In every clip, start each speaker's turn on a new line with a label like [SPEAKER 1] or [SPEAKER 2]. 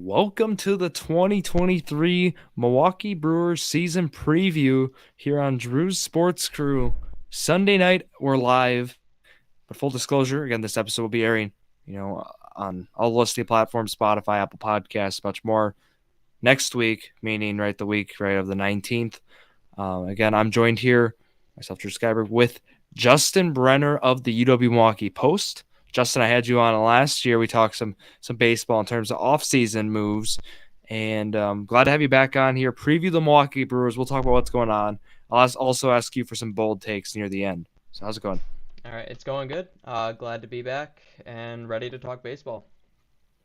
[SPEAKER 1] Welcome to the 2023 Milwaukee Brewers season preview here on Drew's Sports Crew. Sunday night, we're live. But full disclosure, again, this episode will be airing, on all listening platforms, Spotify, Apple Podcasts, much more next week, meaning the week of the 19th. Again, I'm joined here, myself, Drew Skyberg, with Justin Brenner of the UW Milwaukee Post. Justin, I had you on last year. We talked some baseball in terms of off-season moves, and glad to have you back on here. Preview the Milwaukee Brewers. We'll talk about what's going on. I'll also ask you for some bold takes near the end. So how's it going?
[SPEAKER 2] All right, it's going good. Glad to be back and ready to talk baseball.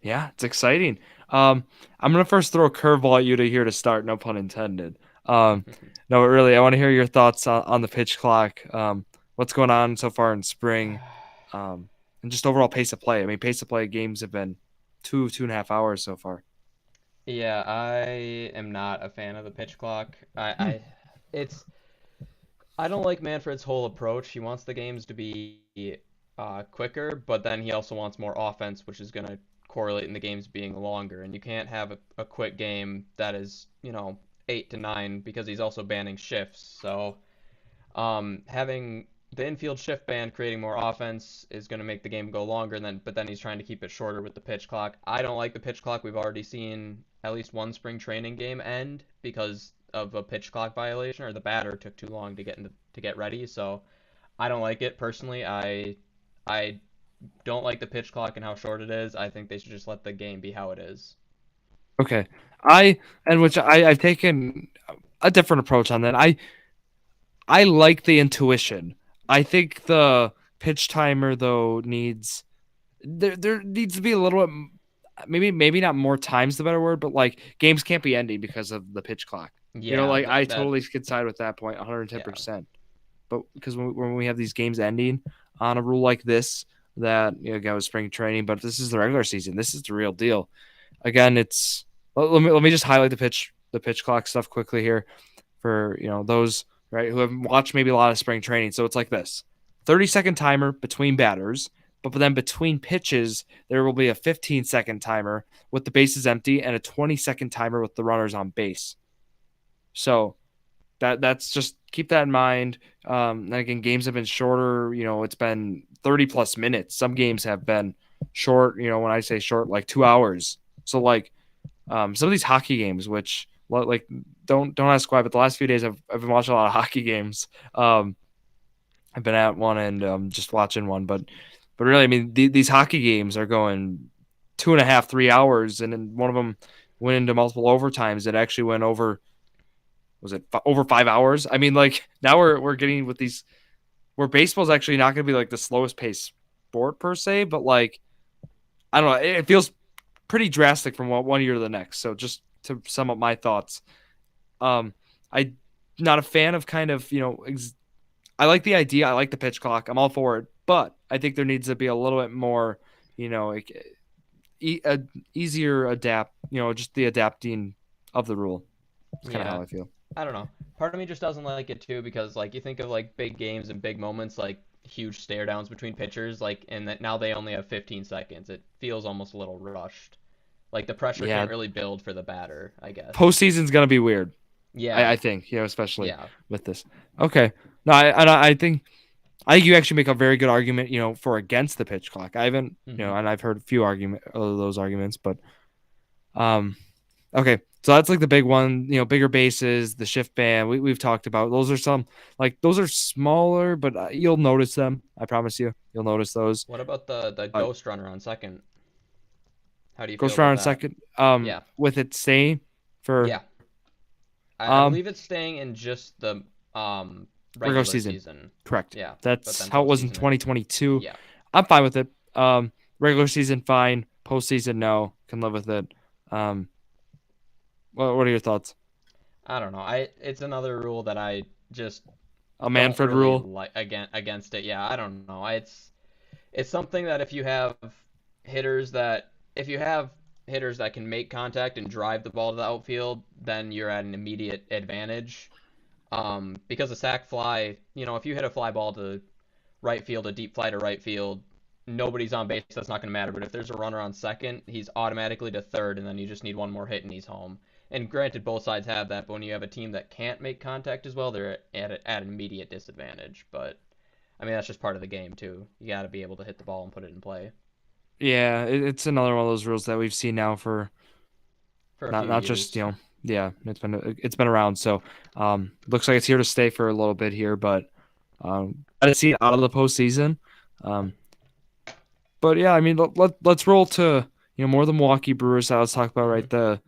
[SPEAKER 1] Yeah, it's exciting. I'm gonna first throw a curveball at you here to start. No pun intended. No, but really, I want to hear your thoughts on the pitch clock. What's going on so far in spring, and just overall pace of play. I mean, pace of play games have been 2.5 hours so far.
[SPEAKER 2] Yeah, I am not a fan of the pitch clock. It's I don't like Manfred's whole approach. He wants the games to be quicker, but then he also wants more offense, which is going to correlate in the games being longer. And you can't have a quick game that is, 8 to 9 because he's also banning shifts. So having the infield shift ban creating more offense is going to make the game go longer but then he's trying to keep it shorter with the pitch clock. I don't like the pitch clock. We've already seen at least one spring training game end because of a pitch clock violation, or the batter took too long to get ready. So I don't like it personally. I don't like the pitch clock and how short it is. I think they should just let the game be how it is.
[SPEAKER 1] Okay, I've taken a different approach on that. I like the intuition. I think the pitch timer though there needs to be a little bit, maybe not more time's the better word, but games can't be ending because of the pitch clock.
[SPEAKER 2] Yeah,
[SPEAKER 1] I
[SPEAKER 2] that
[SPEAKER 1] totally could side with that point 110%.
[SPEAKER 2] yeah.
[SPEAKER 1] But because when we have these games ending on a rule like this, that again with spring training, but this is the regular season. This is the real deal. Again, let me just highlight the pitch clock stuff quickly here for those who haven't watched maybe a lot of spring training. So it's like this: 30-second timer between batters, but then between pitches there will be a 15-second timer with the bases empty and a 20-second timer with the runners on base. So that's just keep that in mind. And again, games have been shorter. It's been 30 plus minutes. Some games have been short. When I say short, like 2 hours. So some of these hockey games, which don't ask why, but the last few days I've been watching a lot of hockey games. I've been at one and just watching one, but really, I mean, these hockey games are going 2.5, 3 hours, and then one of them went into multiple overtimes. It actually went over. Was it over 5 hours? I mean, now we're getting with these where baseball's actually not going to be the slowest pace sport per se, but I don't know, it feels pretty drastic from one year to the next. So just to sum up my thoughts, I'm not a fan of I like the idea. I like the pitch clock. I'm all for it, but I think there needs to be a little bit more, easier adapt. Just the adapting of the rule. That's kind of
[SPEAKER 2] Yeah.
[SPEAKER 1] how I feel.
[SPEAKER 2] I don't know. Part of me just doesn't like it too because you think of big games and big moments, huge stare downs between pitchers, and that now they only have 15 seconds. It feels almost a little rushed. The pressure
[SPEAKER 1] Yeah,
[SPEAKER 2] can't really build for the batter, I guess.
[SPEAKER 1] postseason's gonna be weird. I
[SPEAKER 2] Yeah.
[SPEAKER 1] think especially
[SPEAKER 2] Yeah.
[SPEAKER 1] with this. Okay, no, I think you actually make a very good argument, for against the pitch clock. I haven't,
[SPEAKER 2] Hmm.
[SPEAKER 1] and I've heard a few of those arguments, but um, okay, so that's the big one, bigger bases, the shift ban. We've talked about those are some those are smaller, but you'll notice them. I promise you'll notice those.
[SPEAKER 2] What about the
[SPEAKER 1] Uh,
[SPEAKER 2] ghost runner on second? How do you feel
[SPEAKER 1] Ghost Runner
[SPEAKER 2] about
[SPEAKER 1] in
[SPEAKER 2] that?
[SPEAKER 1] second,
[SPEAKER 2] Yeah.
[SPEAKER 1] with it staying for
[SPEAKER 2] Yeah. I
[SPEAKER 1] um
[SPEAKER 2] believe it's staying in just the
[SPEAKER 1] regular
[SPEAKER 2] regular
[SPEAKER 1] season.
[SPEAKER 2] season.
[SPEAKER 1] Correct.
[SPEAKER 2] Yeah. But
[SPEAKER 1] That's
[SPEAKER 2] then
[SPEAKER 1] how it was in
[SPEAKER 2] postseason it.
[SPEAKER 1] 2022.
[SPEAKER 2] Yeah.
[SPEAKER 1] I'm fine with it. Regular season, fine. Postseason, no. Can live with it. Um, what are your thoughts?
[SPEAKER 2] I don't know. It's another rule that I just
[SPEAKER 1] A
[SPEAKER 2] don't
[SPEAKER 1] Manfred
[SPEAKER 2] really
[SPEAKER 1] rule?
[SPEAKER 2] like against it. Yeah, I don't know. It's something that hitters that if you have hitters that can make contact and drive the ball to the outfield, then you're at an immediate advantage. Because a sac fly, if you hit a fly ball to right field, a deep fly to right field, nobody's on base, that's not going to matter. But if there's a runner on second, he's automatically to third, and then you just need one more hit and he's home. And granted, both sides have that, but when you have a team that can't make contact as well, they're at an immediate disadvantage. But I mean, that's just part of the game too. You got to be able to hit the ball and put it in play
[SPEAKER 1] Yeah, it's another one of those rules that we've seen now for
[SPEAKER 2] for a
[SPEAKER 1] not
[SPEAKER 2] few
[SPEAKER 1] not just,
[SPEAKER 2] years.
[SPEAKER 1] yeah, it's been around. So looks like it's here to stay for a little bit here, but gotta see it out of the postseason. Um, but yeah, I mean, let's roll to more of the Milwaukee Brewers that let's talk about,
[SPEAKER 2] Hmm.
[SPEAKER 1] right? The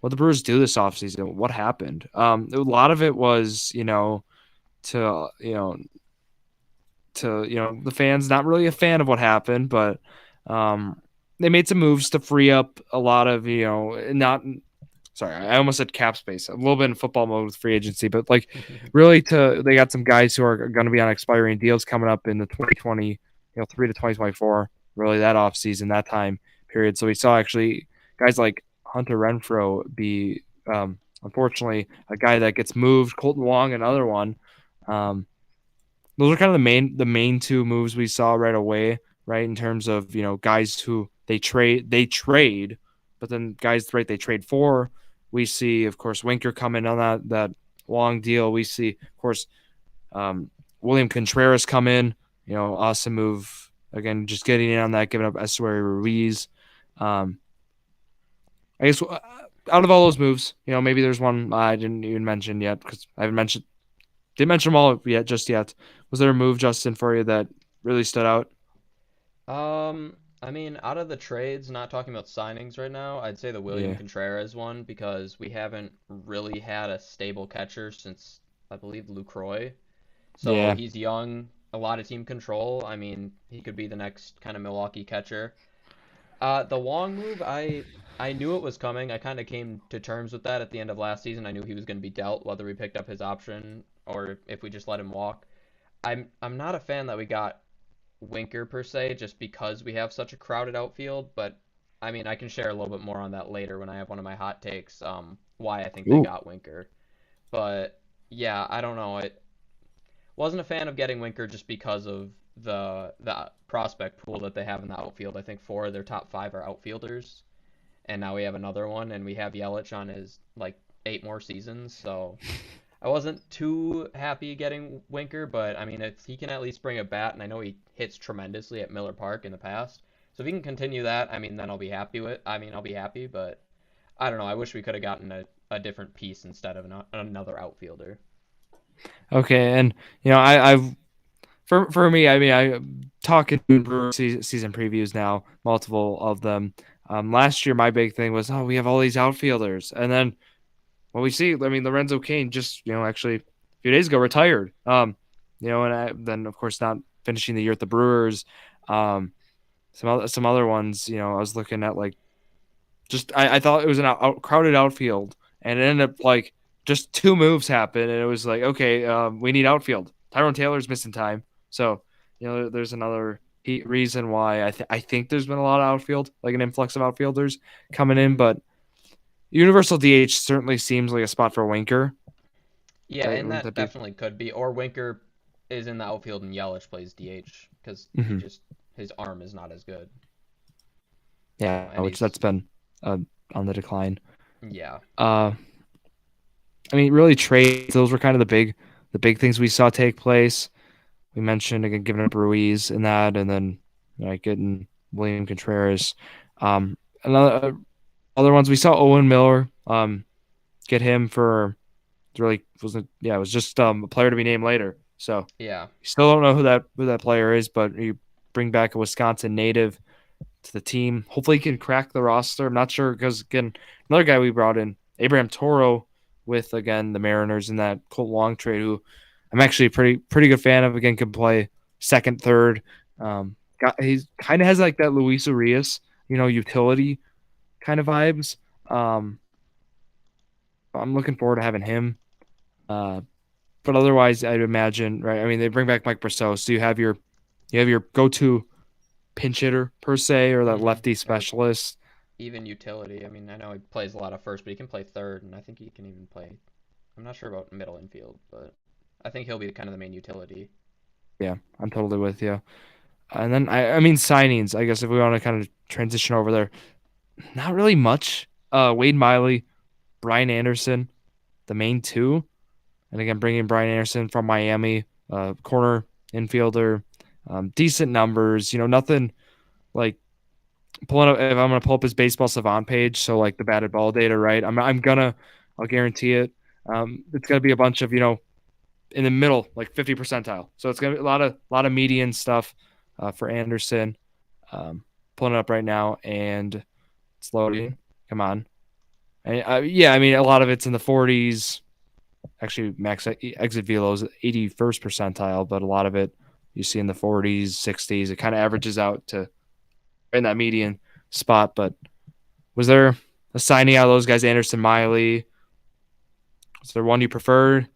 [SPEAKER 1] what the Brewers do this offseason, what happened. A lot of it was to the fans not really a fan of what happened, but um, they made some moves to free up a lot of not sorry, I almost said cap space. A little bit in football mode with free agency, but like really they got some guys who are going to be on expiring deals coming up in the 2020, 3 to 2024, really that off season, that time period. So we saw actually guys like Hunter Renfro be unfortunately a guy that gets moved, Colton Wong another one. Um, those are kind of the main two moves we saw right away, right? In terms of guys who they trade, but then guys right they trade for. We see, of course, Winker coming on that long deal. We see, of course, um, William Contreras come in. Awesome move again, just getting in on that, giving up Estuary Ruiz. Um, I guess out of all those moves, maybe there's one I didn't even mention yet because I haven't didn't mention them all yet just yet. Was there a move, Justin, for you that really stood out?
[SPEAKER 2] I mean, out of the trades, not talking about signings right now, I'd say the William
[SPEAKER 1] Yeah.
[SPEAKER 2] Contreras one because we haven't really had a stable catcher since I believe Lucroy. So
[SPEAKER 1] Yeah.
[SPEAKER 2] he's young, a lot of team control. I mean, he could be the next kind of Milwaukee catcher. The Wong move, I knew it was coming. I kind of came to terms with that at the end of last season. I knew he was going to be dealt, whether we picked up his option or if we just let him walk. I'm not a fan that we got Winker per se, just because we have such a crowded outfield. But I mean, I can share a little bit more on that later when I have one of my hot takes. Why I think they
[SPEAKER 1] Ooh.
[SPEAKER 2] got Winker. But yeah, I don't know. I wasn't a fan of getting Winker just because of the prospect pool that they have in the outfield. I think four of their top five are outfielders, and now we have another one, and we have Yelich on his like 8 more seasons. So I wasn't too happy getting Winker, but I mean, if he can at least bring a bat, and I know he hits tremendously at Miller Park in the past, so if he can continue that, I mean, then I'll be happy with. I mean, I'll be happy, but I don't know. I wish we could have gotten a different piece instead of another outfielder.
[SPEAKER 1] Okay. And I've for me, I mean, I talking Brewer season previews now, multiple of them. Last year, my big thing was, oh, we have all these outfielders, and then what we see, I mean, Lorenzo Kane just, actually a few days ago retired. Then of course not finishing the year at the Brewers. Um, some other ones, I was looking at like just I thought it was an crowded outfield, and it ended up like just two moves happened, and it was like, okay, we need outfield. Tyrone Taylor's missing time, so there's another reason why I think there's been a lot of outfield, like an influx of outfielders coming in,
[SPEAKER 2] Hmm.
[SPEAKER 1] but universal DH certainly seems like a spot for Winker.
[SPEAKER 2] Yeah,
[SPEAKER 1] That
[SPEAKER 2] and
[SPEAKER 1] would
[SPEAKER 2] that
[SPEAKER 1] that be?
[SPEAKER 2] definitely could be. Or Winker is in the outfield and Yelich plays DH because
[SPEAKER 1] Hmm.
[SPEAKER 2] his arm is not as good.
[SPEAKER 1] Yeah,
[SPEAKER 2] And
[SPEAKER 1] which
[SPEAKER 2] he's
[SPEAKER 1] that's been uh, on the decline.
[SPEAKER 2] yeah.
[SPEAKER 1] Uh, I mean, really trades. Those were kind of the big things we saw take place. We mentioned again giving up Ruiz in that, and then getting William Contreras. Another other ones we saw Owen Miller. Get him for really wasn't yeah it was just a player to be named later. So
[SPEAKER 2] Yeah.
[SPEAKER 1] you still don't know who that player is, but you bring back a Wisconsin native to the team. Hopefully, he can crack the roster. I'm not sure because again, another guy we brought in, Abraham Toro, with again the Mariners in that Colt Long trade, who I'm actually a pretty good fan of. Again, can play second, third. He kind of has like that Luis Urias, utility kind of vibes. Um, I'm looking forward to having him. Uh, but otherwise, I'd imagine, right? I mean, they bring back Mike Brosseau, so you have your go-to pinch hitter per se, or that
[SPEAKER 2] Hmm.
[SPEAKER 1] lefty
[SPEAKER 2] Or
[SPEAKER 1] specialist.
[SPEAKER 2] even utility. I mean, I know he plays a lot of first, but he can play third, and I think he can even play. I'm not sure about middle infield, but I think he'll be kind of the main utility.
[SPEAKER 1] Yeah, I'm totally with you. And then I mean signings. I guess if we want to kind of transition over there, not really much. Wade Miley, Brian Anderson, the main two, and again bringing Brian Anderson from Miami, corner infielder, decent numbers. Nothing like pulling up. If I'm gonna pull up his baseball savant page, so like the batted ball data, right? I'll guarantee it. It's gonna be a bunch of in the middle, like 50 percentile. So it's gonna be a lot of median stuff for Anderson. Pulling it up right now, and it's loading. Come on. And, yeah, I mean a lot of it's in the 40s. Actually, max exit velo is 81st percentile, but a lot of it you see in the 40s, 60s. It kind of averages out to in that median spot. But was there a signing out of those guys, Anderson, Miley? Was there one you preferred?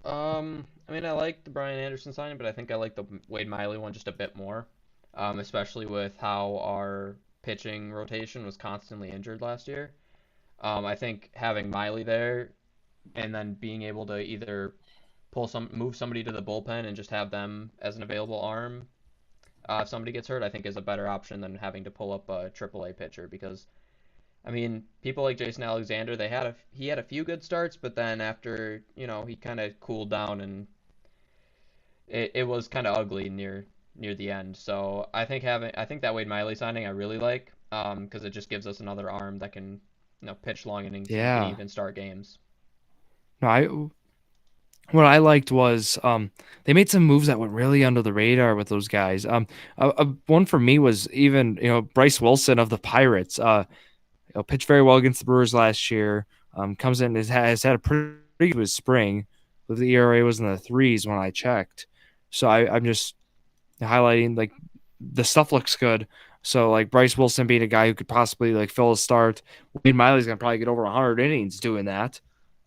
[SPEAKER 2] I mean, I like the Brian Anderson signing, but I think I like the Wade Miley one just a bit more, especially with how our pitching rotation was constantly injured last year. I think having Miley there and then being able to either move somebody to the bullpen and just have them as an available arm if somebody gets hurt, I think is a better option than having to pull up a AAA pitcher because I mean, people like Jason Alexander, he had a few good starts, but then after, he kind of cooled down and it was kind of ugly near the end. So I think that Wade Miley signing I really like because it just gives us another arm that can pitch long innings and can
[SPEAKER 1] Yeah.
[SPEAKER 2] even start games.
[SPEAKER 1] No, what I liked was they made some moves that went really under the radar with those guys. One for me was even Bryce Wilson of the Pirates. Pitched very well against the Brewers last year. Comes in has had a pretty good spring. The ERA was in the threes when I checked. So I'm just highlighting like the stuff looks good. So like Bryce Wilson being a guy who could possibly like fill a start. Wade Miley's gonna probably get over 100 innings doing that.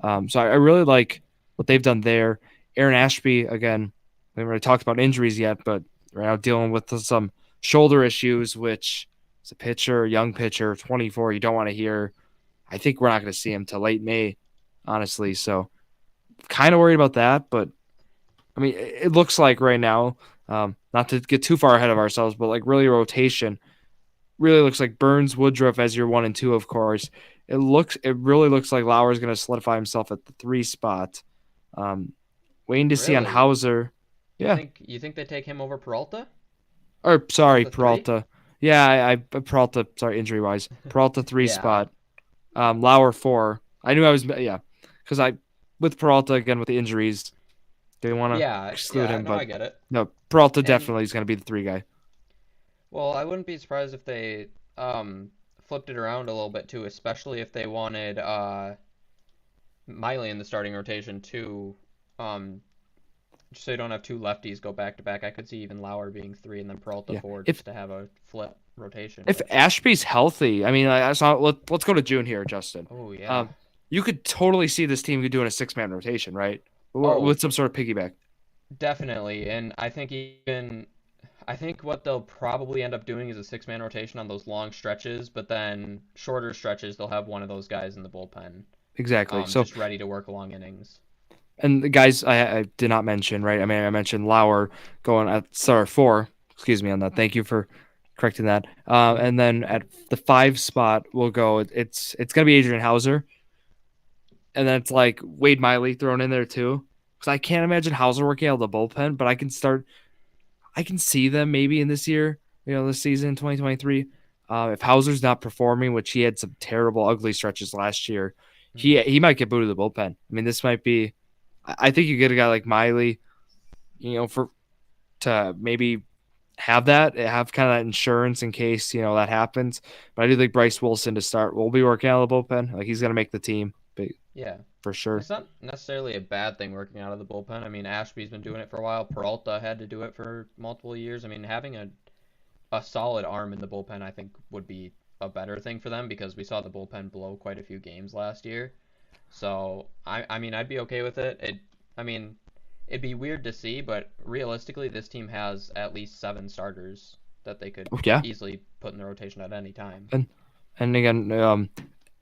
[SPEAKER 1] So I really like what they've done there. Aaron Ashby again. We haven't really talked about injuries yet, but right now dealing with some shoulder issues, which is a pitcher, young pitcher, 24. You don't want to hear. I think we're not going to see him till late May, honestly. So kind of worried about that, but I mean, it looks like right now, not to get too far ahead of ourselves, but like really rotation really looks like Burns, Woodruff as your 1 and 2, of course. It really looks like Lauer's going to solidify himself at the 3 spot. Um, Waiting to see on
[SPEAKER 2] Really?
[SPEAKER 1] Hauser. Yeah,
[SPEAKER 2] You think they take him over Peralta
[SPEAKER 1] or
[SPEAKER 2] at
[SPEAKER 1] sorry,
[SPEAKER 2] the three?
[SPEAKER 1] Peralta. Yeah, I Peralta. Sorry, injury wise, Peralta 3
[SPEAKER 2] Yeah.
[SPEAKER 1] spot. Lauer 4. I knew I was because I with Peralta again with the injuries, they want to
[SPEAKER 2] Yeah,
[SPEAKER 1] exclude
[SPEAKER 2] yeah,
[SPEAKER 1] him,
[SPEAKER 2] no,
[SPEAKER 1] but
[SPEAKER 2] I get it.
[SPEAKER 1] no, Peralta
[SPEAKER 2] And
[SPEAKER 1] definitely is going to be the 3 guy.
[SPEAKER 2] well, I wouldn't be surprised if they flipped it around a little bit too, especially if they wanted Miley in the starting rotation too. Um, just so you don't have two lefties go back to back. I could see even Lauer being three and then Peralta
[SPEAKER 1] Yeah,
[SPEAKER 2] four
[SPEAKER 1] if
[SPEAKER 2] just to have a flip rotation.
[SPEAKER 1] if
[SPEAKER 2] But
[SPEAKER 1] Ashby's healthy, I mean, I saw. Let's go to June here, Justin.
[SPEAKER 2] oh yeah.
[SPEAKER 1] Um, you could totally see this team doing a 6-man rotation, right?
[SPEAKER 2] Oh,
[SPEAKER 1] With some sort of piggyback.
[SPEAKER 2] definitely. And I think what they'll probably end up doing is a six-man rotation on those long stretches, but then shorter stretches they'll have one of those guys in the bullpen,
[SPEAKER 1] Exactly. So,
[SPEAKER 2] just ready to work long innings.
[SPEAKER 1] and the guys I did not mention, right? I mean, I mentioned Lauer going at 4. Excuse me on that. Thank you for correcting that. And then at the 5 spot, we'll go. It's gonna be Adrian Hauser, and then it's like Wade Miley thrown in there too. Because I can't imagine Hauser working out of the bullpen, but I can see them maybe in this year, this season, 2023. If Hauser's not performing, which he had some terrible, ugly stretches last year,
[SPEAKER 2] Mhm.
[SPEAKER 1] he might get booted to the bullpen. I mean, this might be. I think you get a guy like Miley, for to maybe have kind of that insurance in case that happens. But I do think Bryce Wilson to start will be working out of the bullpen. Like he's gonna make the team,
[SPEAKER 2] Yeah.
[SPEAKER 1] for sure.
[SPEAKER 2] It's not necessarily a bad thing working out of the bullpen. I mean, Ashby's been doing it for a while. Peralta had to do it for multiple years. I mean, having a solid arm in the bullpen, I think, would be a better thing for them because we saw the bullpen blow quite a few games last year. So I mean, I'd be okay with it. I mean, it'd be weird to see, but realistically, this team has at least seven starters that they could
[SPEAKER 1] Oh, yeah,
[SPEAKER 2] easily put in the rotation at any time.
[SPEAKER 1] and again,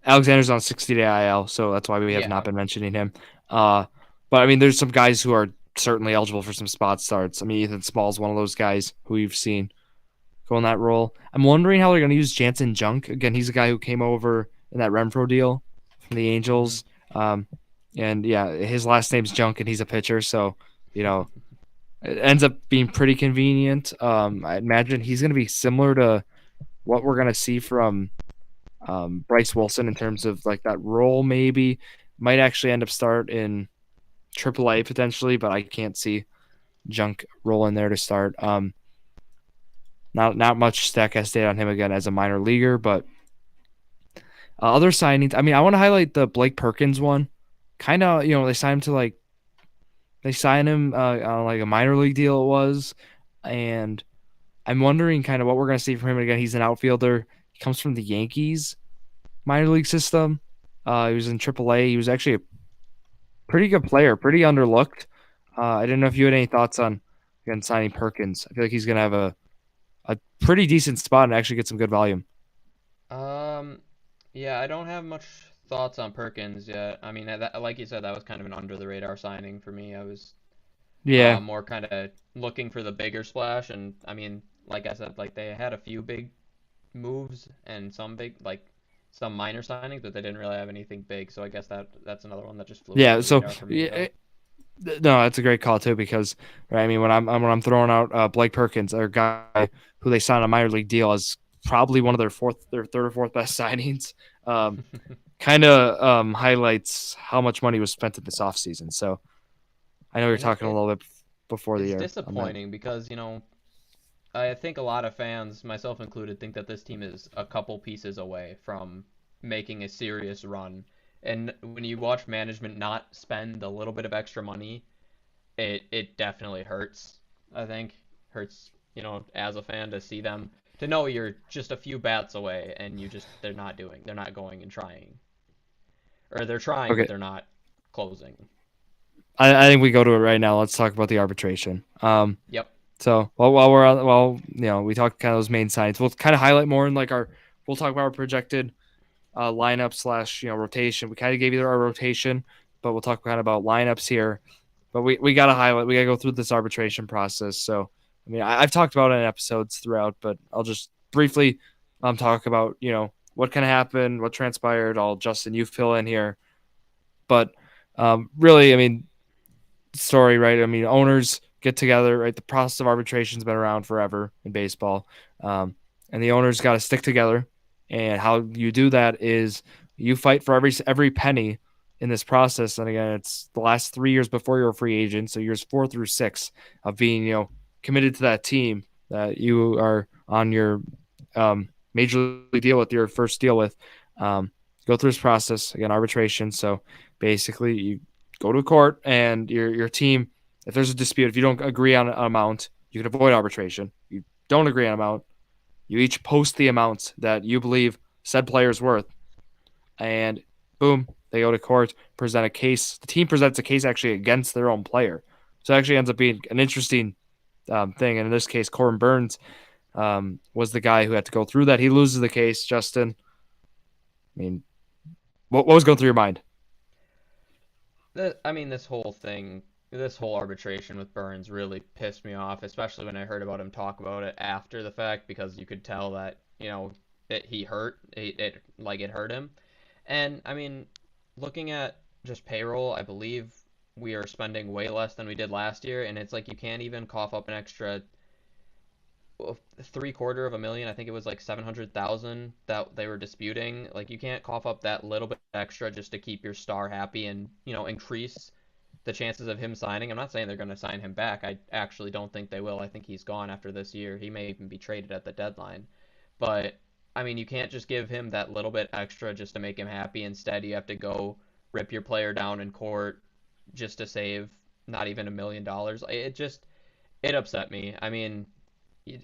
[SPEAKER 1] Alexander's on 60-day IL, so that's why we have not
[SPEAKER 2] Yeah.
[SPEAKER 1] been mentioning him. But I mean, there's some guys who are certainly eligible for some spot starts. I mean, Ethan Small's one of those guys who we've seen go in that role. I'm wondering how they're going to use Jansen Junk. Again, he's a guy who came over in that Renfro deal from the
[SPEAKER 2] Hmm.
[SPEAKER 1] Angels. And yeah, his last name's Junk, and he's a pitcher. So, you know, it ends up being pretty convenient. I imagine he's going to be similar to what we're going to see from Bryce Wilson in terms of like that role, maybe. Might actually end up start in AAA potentially, but I can't see Junk role in there to start. Not much stack has stayed on him again as a minor leaguer, but other signings. I mean, I want to highlight the Blake Perkins one. Kind of, they signed him to like they signed him on like a minor league deal. It was, and I'm wondering kind of what we're gonna see from him again. He's an outfielder. He comes from the Yankees minor league system. He was in AAA. He was actually a pretty good player, pretty underlooked. I didn't know if you had any thoughts on again signing Perkins. I feel like he's gonna have a pretty decent spot and actually get some good volume.
[SPEAKER 2] Um, yeah, I don't have much thoughts on Perkins yet. I mean, like you said, that was kind of an under the radar signing for me. I was
[SPEAKER 1] Yeah,
[SPEAKER 2] more kind of looking for the bigger splash, and I mean, like I said, like they had a few big moves and some big like some minor signings, but they didn't really have anything big. So I guess that's another one that just flew under
[SPEAKER 1] yeah.
[SPEAKER 2] the
[SPEAKER 1] So
[SPEAKER 2] radar for me
[SPEAKER 1] yeah,
[SPEAKER 2] though.
[SPEAKER 1] no, that's a great call too because right, I mean when I'm throwing out Blake Perkins, a guy who they signed a minor league deal as probably one of their third or fourth best signings. Kind of highlights how much money was spent in this offseason. So I know you're
[SPEAKER 2] And
[SPEAKER 1] talking a little bit before the
[SPEAKER 2] it's
[SPEAKER 1] year on that.
[SPEAKER 2] disappointing because, I think a lot of fans, myself included, think that this team is a couple pieces away from making a serious run. And when you watch management not spend a little bit of extra money, it definitely hurts. I think hurts, as a fan to see them to know you're just a few bats away and they're not going and trying. Or they're trying but
[SPEAKER 1] Okay,
[SPEAKER 2] they're not closing.
[SPEAKER 1] I think we go to it right now. Let's talk about the arbitration.
[SPEAKER 2] Yep.
[SPEAKER 1] So while we're on, we talk kind of those main signs. We'll kind of highlight more in like we'll talk about our projected lineup slash rotation. We kind of gave you our rotation, but we'll talk kind of about lineups here. But we got to highlight. We got to go through this arbitration process. So I mean, I've talked about it in episodes throughout, but I'll just briefly talk about what kind of happened, what transpired. I'll Justin, you fill in here, but really, I mean, story, right? I mean, owners get together, right? The process of arbitration's been around forever in baseball, and the owners got to stick together. And how you do that is you fight for every penny in this process. And again, it's the last 3 years before you're a free agent, so years 4 through 6 of being committed to that team that you are on your major league deal with, your first deal with. Go through this process again, arbitration. So basically, you go to court and your team, if there's a dispute, if you don't agree on an amount, you can avoid arbitration. You don't agree on amount, you each post the amounts that you believe said player is worth, and boom, they go to court, present a case. The team presents a case actually against their own player. So it actually ends up being an interesting thing. And in this case, Corbin Burns was the guy who had to go through that. He loses the case. Justin, I mean, what was going through your mind?
[SPEAKER 2] I mean, this whole arbitration with Burns really pissed me off, especially when I heard about him talk about it after the fact, because you could tell that, that he hurt, it hurt him. And I mean, looking at just payroll, I believe we are spending way less than we did last year, and it's like you can't even cough up an extra three-quarter of a million. I think it was like 700,000 that they were disputing. Like you can't cough up that little bit extra just to keep your star happy and increase the chances of him signing. I'm not saying they're going to sign him back. I actually don't think they will. I think he's gone after this year. He may even be traded at the deadline. But I mean, you can't just give him that little bit extra just to make him happy. Instead, you have to go rip your player down in court just to save not even $1 million. It upset me. I mean, you,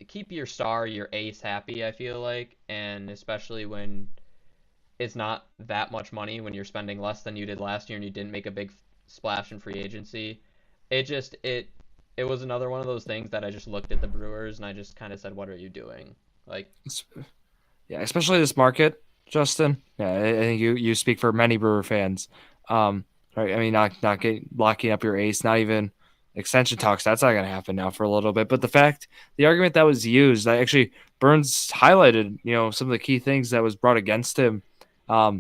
[SPEAKER 2] keep your star, your ace happy, I feel like, and especially when it's not that much money when you're spending less than you did last year and you didn't make a big splash in free agency. It was another one of those things that I just looked at the Brewers and I just kind of said, "What are you doing?" Like,
[SPEAKER 1] Yeah, especially this market, Justin. Yeah, I think you speak for many Brewer fans. right? I mean, not getting locking up your ace, not even extension talks. That's not going to happen now for a little bit. But the argument that was used, I actually Burns highlighted, some of the key things that was brought against him. I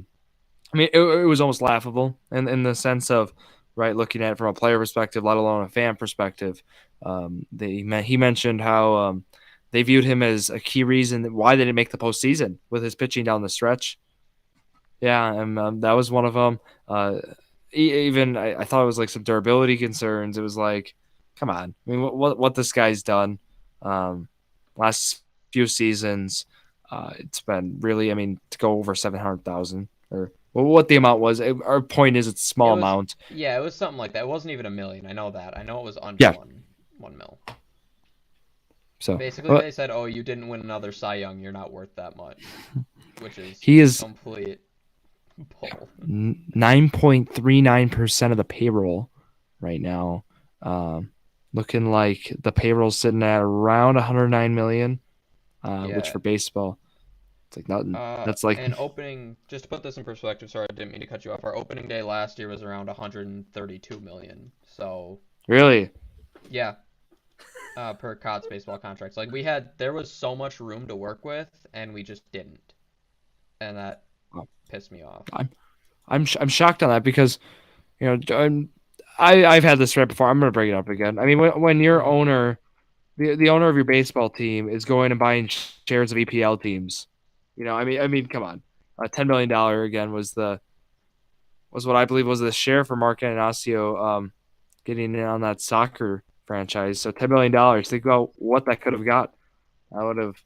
[SPEAKER 1] mean, it was almost laughable in the sense of right looking at it from a player perspective, let alone a fan perspective. He mentioned how they viewed him as a key reason why they didn't make the postseason with his pitching down the stretch. Yeah, and that was one of them. Even I thought it was like some durability concerns. It was like, come on. I mean, what this guy's done last few seasons, it's been really. I mean, to go over 700,000 or what the amount was. Our point is, it's a
[SPEAKER 2] It
[SPEAKER 1] small
[SPEAKER 2] was
[SPEAKER 1] amount.
[SPEAKER 2] yeah, it was something like that. It wasn't even a million. I know that. I know it was under
[SPEAKER 1] Yeah.
[SPEAKER 2] one mil.
[SPEAKER 1] So
[SPEAKER 2] Basically, they said, "Oh, you didn't win another Cy Young. You're not worth that much," which is
[SPEAKER 1] he is
[SPEAKER 2] complete bull.
[SPEAKER 1] 9.39% of the payroll right now. Looking like the payroll's sitting at around 109 million, which
[SPEAKER 2] Yeah.
[SPEAKER 1] for baseball, it's like nothing. That's like
[SPEAKER 2] And opening, just to put this in perspective, sorry, I didn't mean to cut you off. Our opening day last year was around 132 million. So,
[SPEAKER 1] really.
[SPEAKER 2] yeah, per COTS baseball contracts. Like there was so much room to work with, and we just didn't, and that pissed me off.
[SPEAKER 1] I'm shocked on that because I've had this right before. I'm going to bring it up again. I mean, when your
[SPEAKER 2] Hmm.
[SPEAKER 1] owner, the owner of your baseball team, is going and buying shares of EPL teams, I mean, come on. $10 million again was what I believe was the share for Mark Anastasio getting in on that soccer franchise. So $10 million. Think about what that could have got. I would have,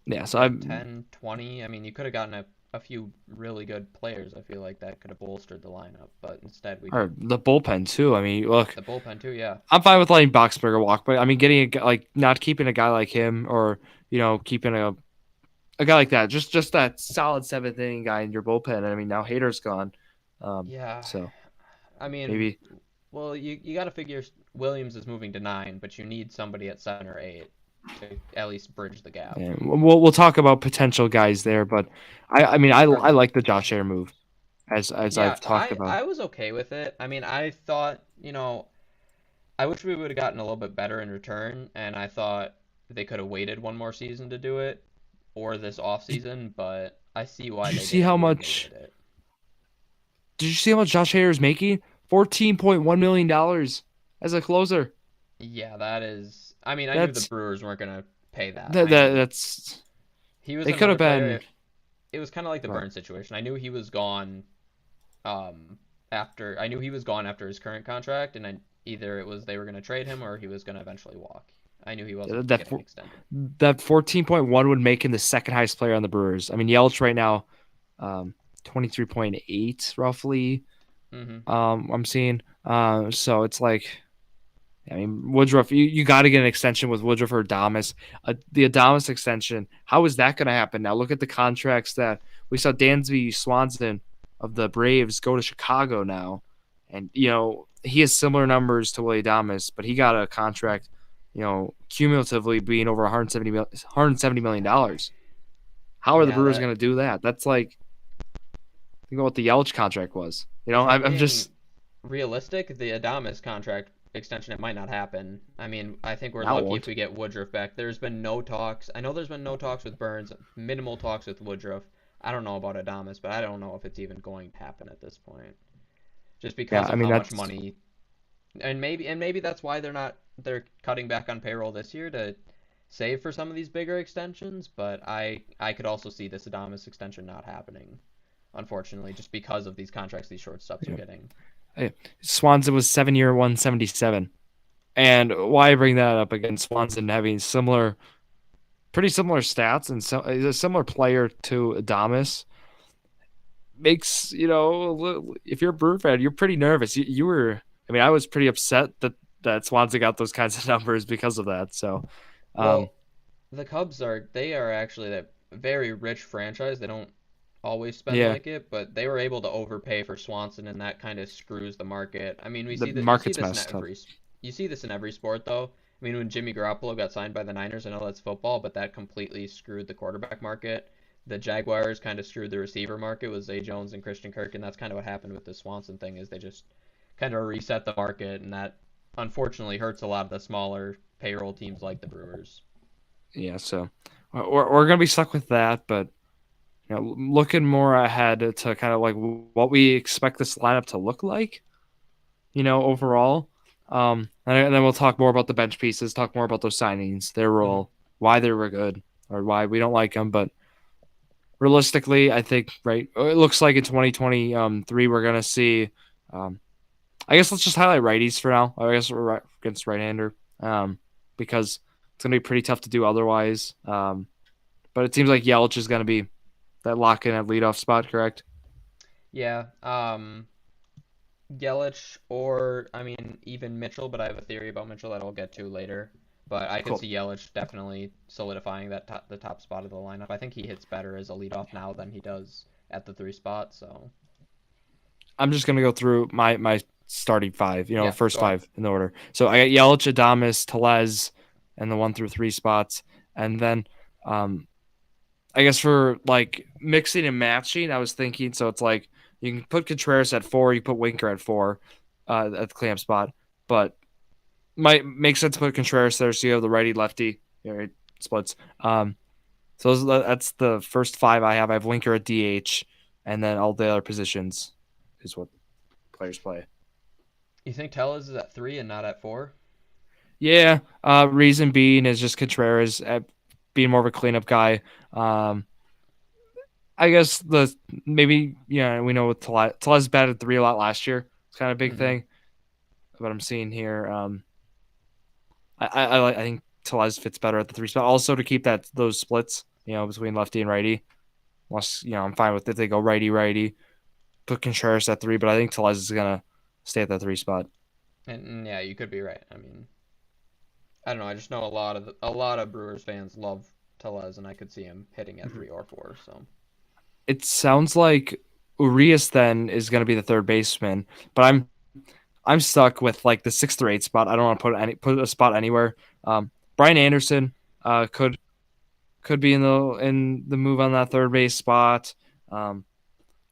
[SPEAKER 1] yeah. So
[SPEAKER 2] Yeah,
[SPEAKER 1] I'm
[SPEAKER 2] 10, 20. I mean, you could have gotten a few really good players. I feel like that could have bolstered the lineup, but instead we
[SPEAKER 1] or
[SPEAKER 2] did
[SPEAKER 1] the bullpen too. I mean, look,
[SPEAKER 2] the bullpen too. Yeah.
[SPEAKER 1] I'm fine with letting Boxberger walk, but I mean, getting like not keeping a guy like him, or keeping a guy like that, just that solid seventh inning guy in your bullpen. I mean, now Hader's gone,
[SPEAKER 2] Yeah.
[SPEAKER 1] so
[SPEAKER 2] I mean,
[SPEAKER 1] maybe
[SPEAKER 2] well, you got to figure Williams is moving to 9, but you need somebody at 7 or 8 to at least bridge the gap.
[SPEAKER 1] yeah, we'll talk about potential guys there, but I mean, I
[SPEAKER 2] Or
[SPEAKER 1] like the Josh Hader move as
[SPEAKER 2] yeah,
[SPEAKER 1] I've talked about.
[SPEAKER 2] I was okay with it. I mean, I thought, I wish we would have gotten a little bit better in return, and I thought they could have waited one more season to do it or this off
[SPEAKER 1] Did,
[SPEAKER 2] season, but I see why
[SPEAKER 1] did you
[SPEAKER 2] they
[SPEAKER 1] see
[SPEAKER 2] did it
[SPEAKER 1] how
[SPEAKER 2] when they
[SPEAKER 1] much?
[SPEAKER 2] did it.
[SPEAKER 1] Did you see how much Josh Hader is making? $14.1 million as a closer.
[SPEAKER 2] Yeah, that is. I mean, I knew the
[SPEAKER 1] That's
[SPEAKER 2] Brewers weren't gonna pay that.
[SPEAKER 1] that,
[SPEAKER 2] I
[SPEAKER 1] that
[SPEAKER 2] knew
[SPEAKER 1] that's
[SPEAKER 2] he was
[SPEAKER 1] they could
[SPEAKER 2] another
[SPEAKER 1] have
[SPEAKER 2] player.
[SPEAKER 1] been.
[SPEAKER 2] It was kind of like the
[SPEAKER 1] Well,
[SPEAKER 2] Burns situation. I knew he was gone. After I knew he was gone after his current contract, and either it was they were gonna trade him or he was gonna eventually walk. I knew he wasn't
[SPEAKER 1] that
[SPEAKER 2] getting extended.
[SPEAKER 1] that 14.1 would make him the second highest player on the Brewers. I mean, Yelich right now, 23.8 roughly.
[SPEAKER 2] Hmm.
[SPEAKER 1] I'm seeing. So it's like, I mean, Woodruff, you got to get an extension with Woodruff or Adames. The Adames extension, how is that going to happen? Now look at the contracts that we saw. Dansby Swanson of the Braves go to Chicago now, and he has similar numbers to Willie Adames, but he got a contract, cumulatively being over 170 million dollars. How are the
[SPEAKER 2] Yeah,
[SPEAKER 1] Brewers
[SPEAKER 2] that
[SPEAKER 1] going to do that? That's like think about what the Yelich contract was.
[SPEAKER 2] if I'm
[SPEAKER 1] I'm
[SPEAKER 2] being
[SPEAKER 1] just
[SPEAKER 2] realistic, the Adames contract extension it might not happen. I mean, I think we're
[SPEAKER 1] now
[SPEAKER 2] lucky if
[SPEAKER 1] won't.
[SPEAKER 2] we get Woodruff back. There's been no talks. I know there's been no talks with Burns, minimal talks with Woodruff. I don't know about Adames, but I don't know if it's even going to happen at this point, just
[SPEAKER 1] Yeah,
[SPEAKER 2] because
[SPEAKER 1] I
[SPEAKER 2] of
[SPEAKER 1] mean
[SPEAKER 2] how much
[SPEAKER 1] that's
[SPEAKER 2] money. And maybe that's why they're cutting back on payroll this year to save for some of these bigger extensions. But I could also see this Adames extension not happening, unfortunately, just because of these contracts these shortstops are
[SPEAKER 1] yeah.
[SPEAKER 2] getting.
[SPEAKER 1] Swanson was 7 year 177. And why I bring that up again, Swanson having pretty similar stats, and so he's a similar player to Adamas makes if you're a Brewer fan, you're pretty nervous. You were, I mean, I was pretty upset that Swanson got those kinds of numbers because of that. So, um,
[SPEAKER 2] Well, the Cubs they are actually a very rich franchise. They don't always spend
[SPEAKER 1] yeah,
[SPEAKER 2] like it, but they were able to overpay for Swanson, and that kind of screws the market. I mean, we
[SPEAKER 1] the
[SPEAKER 2] see that you see
[SPEAKER 1] market's
[SPEAKER 2] this in
[SPEAKER 1] messed up.
[SPEAKER 2] every you see this in every sport though. I mean, when Jimmy Garoppolo got signed by the Niners, I know that's football, but that completely screwed the quarterback market. the Jaguars kind of screwed the receiver market with Zay Jones and Christian Kirk, and that's kind of what happened with the Swanson thing is they just kind of reset the market, and that unfortunately hurts a lot of the smaller payroll teams like the Brewers.
[SPEAKER 1] Yeah, so we're gonna be stuck with that, but looking more ahead to kind of like what we expect this lineup to look like, overall. And then we'll talk more about the bench pieces, talk more about those signings, their
[SPEAKER 2] Hmm.
[SPEAKER 1] role, why they were good or why we don't like them. But realistically, I think right, it looks like in 2023 we're gonna see. Um, I guess let's just highlight righties for now. I guess we're right against right-hander, because it's gonna be pretty tough to do otherwise. But it seems like Yelich is gonna be that lock in at leadoff spot, correct?
[SPEAKER 2] Yeah, Yelich or I mean even Mitchell, but I have a theory about Mitchell that I'll get to later. But I could
[SPEAKER 1] Cool.
[SPEAKER 2] see Yelich definitely solidifying the top spot of the lineup. I think he hits better as a leadoff now than he does at the three spot. So
[SPEAKER 1] I'm just gonna go through my starting five,
[SPEAKER 2] yeah,
[SPEAKER 1] first
[SPEAKER 2] go ahead.
[SPEAKER 1] five in the order. So I got Yelich, Adames, Telez, and the 1 through 3 spots, and then um, I guess for like mixing and matching, I was thinking so it's like you can put Contreras at 4, you put Winker at 4, at the clamp spot, but might make sense to put Contreras there so you have the righty lefty, splits. So that's the first five I have. I have Winker at DH, and then all the other positions is what players play.
[SPEAKER 2] You think Tellez is at three and not at four?
[SPEAKER 1] Yeah, reason being is just Contreras being more of a cleanup guy. Um, I guess the maybe we know with Telez batted 3 a lot last year. It's kind of a big
[SPEAKER 2] Mm-hmm.
[SPEAKER 1] thing. What I'm seeing here, I think Telez fits better at the 3 spot. Also to keep those splits, between lefty and righty. Unless I'm fine with if they go righty righty. Put Contreras at 3, but I think Telez is gonna stay at that 3 spot.
[SPEAKER 2] And yeah, you could be right. I mean, I don't know. I just know a lot of Brewers fans love Tellez, and I could see him hitting at three or four. So
[SPEAKER 1] It sounds like Urias then is going to be the third baseman, but I'm stuck with like the 6 through 8 spot. I don't want to put a spot anywhere. Brian Anderson could be in the move on that third base spot. Um,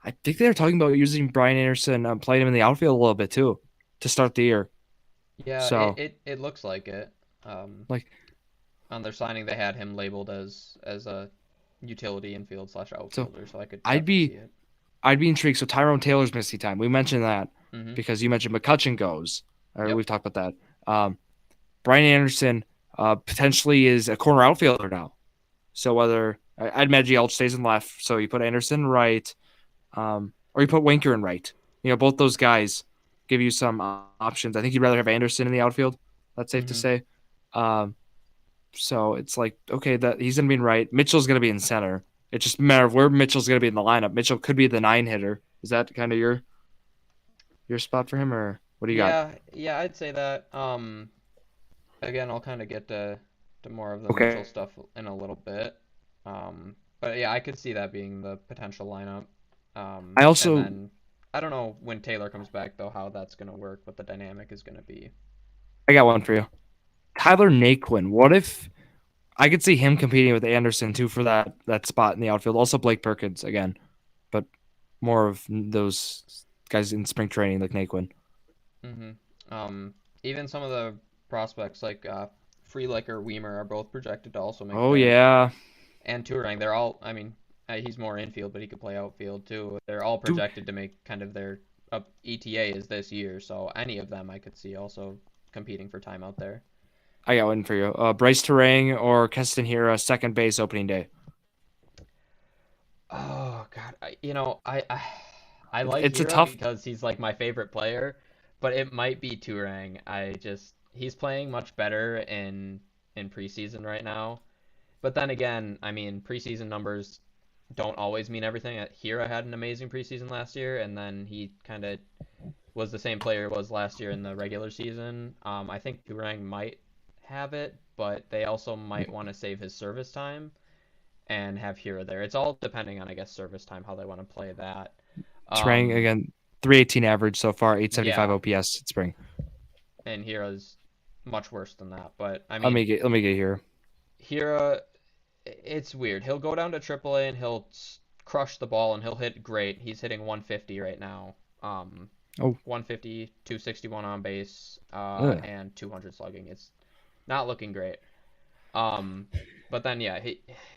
[SPEAKER 1] I think they were talking about using Brian Anderson, playing him in the outfield a little bit too to start the year.
[SPEAKER 2] yeah, it
[SPEAKER 1] So
[SPEAKER 2] it, it looks like it. Um,
[SPEAKER 1] like
[SPEAKER 2] on their signing, they had him labeled as a utility infield slash
[SPEAKER 1] so
[SPEAKER 2] outfielder, so I could
[SPEAKER 1] I'd
[SPEAKER 2] definitely see
[SPEAKER 1] be
[SPEAKER 2] it.
[SPEAKER 1] I'd be intrigued. So Tyrone Taylor's missing time. We mentioned that
[SPEAKER 2] Hmm.
[SPEAKER 1] because you mentioned McCutcheon goes, or
[SPEAKER 2] Yep.
[SPEAKER 1] we've talked about that. Brian Anderson potentially is a corner outfielder now. So whether I'd imagine Yelich stays in left, so you put Anderson right, or you put Winker in right. Both those guys give you some options. I think you'd rather have Anderson in the outfield. That's safe to
[SPEAKER 2] Hmm.
[SPEAKER 1] say. Um, so it's like okay, that he's gonna be in right. Mitchell's gonna be in center. It's just a matter of where Mitchell's gonna be in the lineup. Mitchell could be the 9 hitter. Is that kind of your spot for him, or what do you got?
[SPEAKER 2] Yeah, I'd say that. Again, I'll kind of get to more of the Mitchell
[SPEAKER 1] Okay.
[SPEAKER 2] stuff in a little bit. But yeah, I could see that being the potential lineup.
[SPEAKER 1] I
[SPEAKER 2] And
[SPEAKER 1] also
[SPEAKER 2] then I don't know when Taylor comes back though how that's gonna work, what the dynamic is gonna be.
[SPEAKER 1] I got one for you. Tyler Naquin. What if I could see him competing with Anderson too for that spot in the outfield? Also Blake Perkins again, but more of those guys in spring training like Naquin.
[SPEAKER 2] Hmm. Even some of the prospects like Frelick or Weimer are both projected to also make
[SPEAKER 1] Oh
[SPEAKER 2] their
[SPEAKER 1] yeah,
[SPEAKER 2] and Turang. They're all. I mean, he's more infield, but he could play outfield too. They're all
[SPEAKER 1] dude,
[SPEAKER 2] projected to make kind of their ETA is this year, so any of them I could see also competing for time out there.
[SPEAKER 1] I got one for you. Bryce Terang or Keston Hira, second base opening day.
[SPEAKER 2] Oh God, I like
[SPEAKER 1] It's a
[SPEAKER 2] Hira
[SPEAKER 1] tough.
[SPEAKER 2] because he's like my favorite player, but it might be Turang. He's playing much better in preseason right now. But then again, I mean, preseason numbers don't always mean everything. Hira had an amazing preseason last year, and then he kind of was the same player he was last year in the regular season. I think Durang might have it, but they also might want to save his service time and have Hira there. It's all depending on, I guess, service time, how they want to play that.
[SPEAKER 1] Terang
[SPEAKER 2] Um,
[SPEAKER 1] again, 318 average so far, 875
[SPEAKER 2] yeah,
[SPEAKER 1] OPS at spring.
[SPEAKER 2] and Hira's much worse than that. But I
[SPEAKER 1] Let
[SPEAKER 2] mean,
[SPEAKER 1] me get let me get here.
[SPEAKER 2] Hira it's weird. He'll go down to AAA and crush the ball and he'll hit great. He's hitting 150 right now. Um,
[SPEAKER 1] Oh,
[SPEAKER 2] 150, 261 on base,
[SPEAKER 1] yeah.
[SPEAKER 2] and 200 slugging. It's not looking great. Um, but then yeah,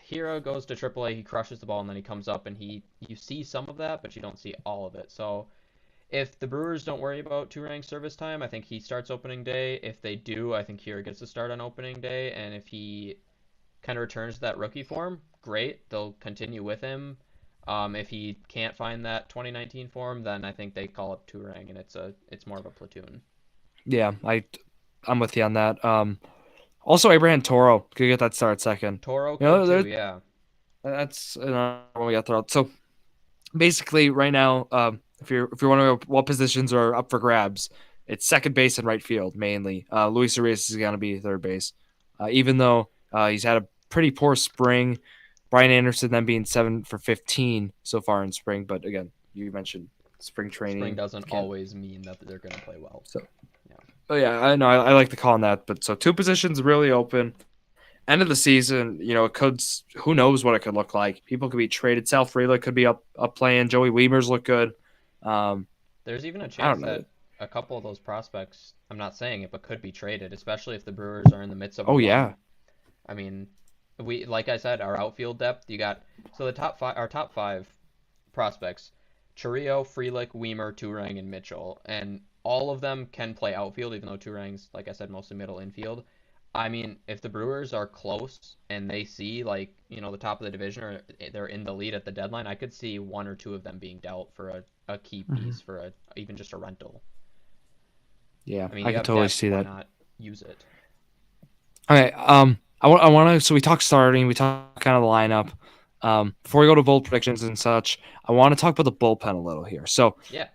[SPEAKER 2] Hero goes to AAA, he crushes the ball, and then he comes up and you see some of that, but you don't see all of it. So if the Brewers don't worry about two-rank service time, I think he starts opening day. If they do, I think Hero gets to start on opening day, and if he kind of returns to that rookie form, great. They'll continue with him. If he can't find that 2019 form, then I think they call up Turang, and it's more of a platoon.
[SPEAKER 1] Yeah, I'm with you on that. Also Abraham Toro could get that start second.
[SPEAKER 2] Toro
[SPEAKER 1] You
[SPEAKER 2] could
[SPEAKER 1] know,
[SPEAKER 2] too, yeah.
[SPEAKER 1] that's another one we got thrown out. So basically, right now, if you're wondering what positions are up for grabs, it's second base and right field mainly. Luis Arias is going to be third base, even though he's had a pretty poor spring. Brian Anderson then being 7 for 15 so far in spring, but again, you mentioned spring
[SPEAKER 2] Spring
[SPEAKER 1] training
[SPEAKER 2] doesn't
[SPEAKER 1] can't.
[SPEAKER 2] always mean that they're going to play well.
[SPEAKER 1] So,
[SPEAKER 2] Yeah.
[SPEAKER 1] oh yeah, I know I like the call on that. But so two positions really open. End of the season, it could. Who knows what it could look like? People could be traded. Sal Frelick could be up playing. Joey Weimer's look good. Um,
[SPEAKER 2] There's even a
[SPEAKER 1] I
[SPEAKER 2] chance
[SPEAKER 1] don't know.
[SPEAKER 2] that a couple of those prospects, I'm not saying it, but could be traded, especially if the Brewers are in the midst of a
[SPEAKER 1] Oh
[SPEAKER 2] run.
[SPEAKER 1] yeah.
[SPEAKER 2] I mean, like I said, our outfield depth, you got, so our top five prospects, Chourio, Frelick, Weimer, Turang, and Mitchell, and all of them can play outfield, even though Turang's, like I said, mostly middle infield. I mean, if the Brewers are close and they see like, the top of the division or they're in the lead at the deadline, I could see one or two of them being dealt for a key
[SPEAKER 1] Hmm.
[SPEAKER 2] piece for even just a rental.
[SPEAKER 1] Yeah,
[SPEAKER 2] I mean,
[SPEAKER 1] I
[SPEAKER 2] you
[SPEAKER 1] could
[SPEAKER 2] have
[SPEAKER 1] totally
[SPEAKER 2] depth,
[SPEAKER 1] see
[SPEAKER 2] why
[SPEAKER 1] that.
[SPEAKER 2] not use it?
[SPEAKER 1] Okay. I want to. So we talked starting. We talked kind of the lineup. Before we go to bold predictions and such, I want to talk about the bullpen a little here. So
[SPEAKER 2] Yeah,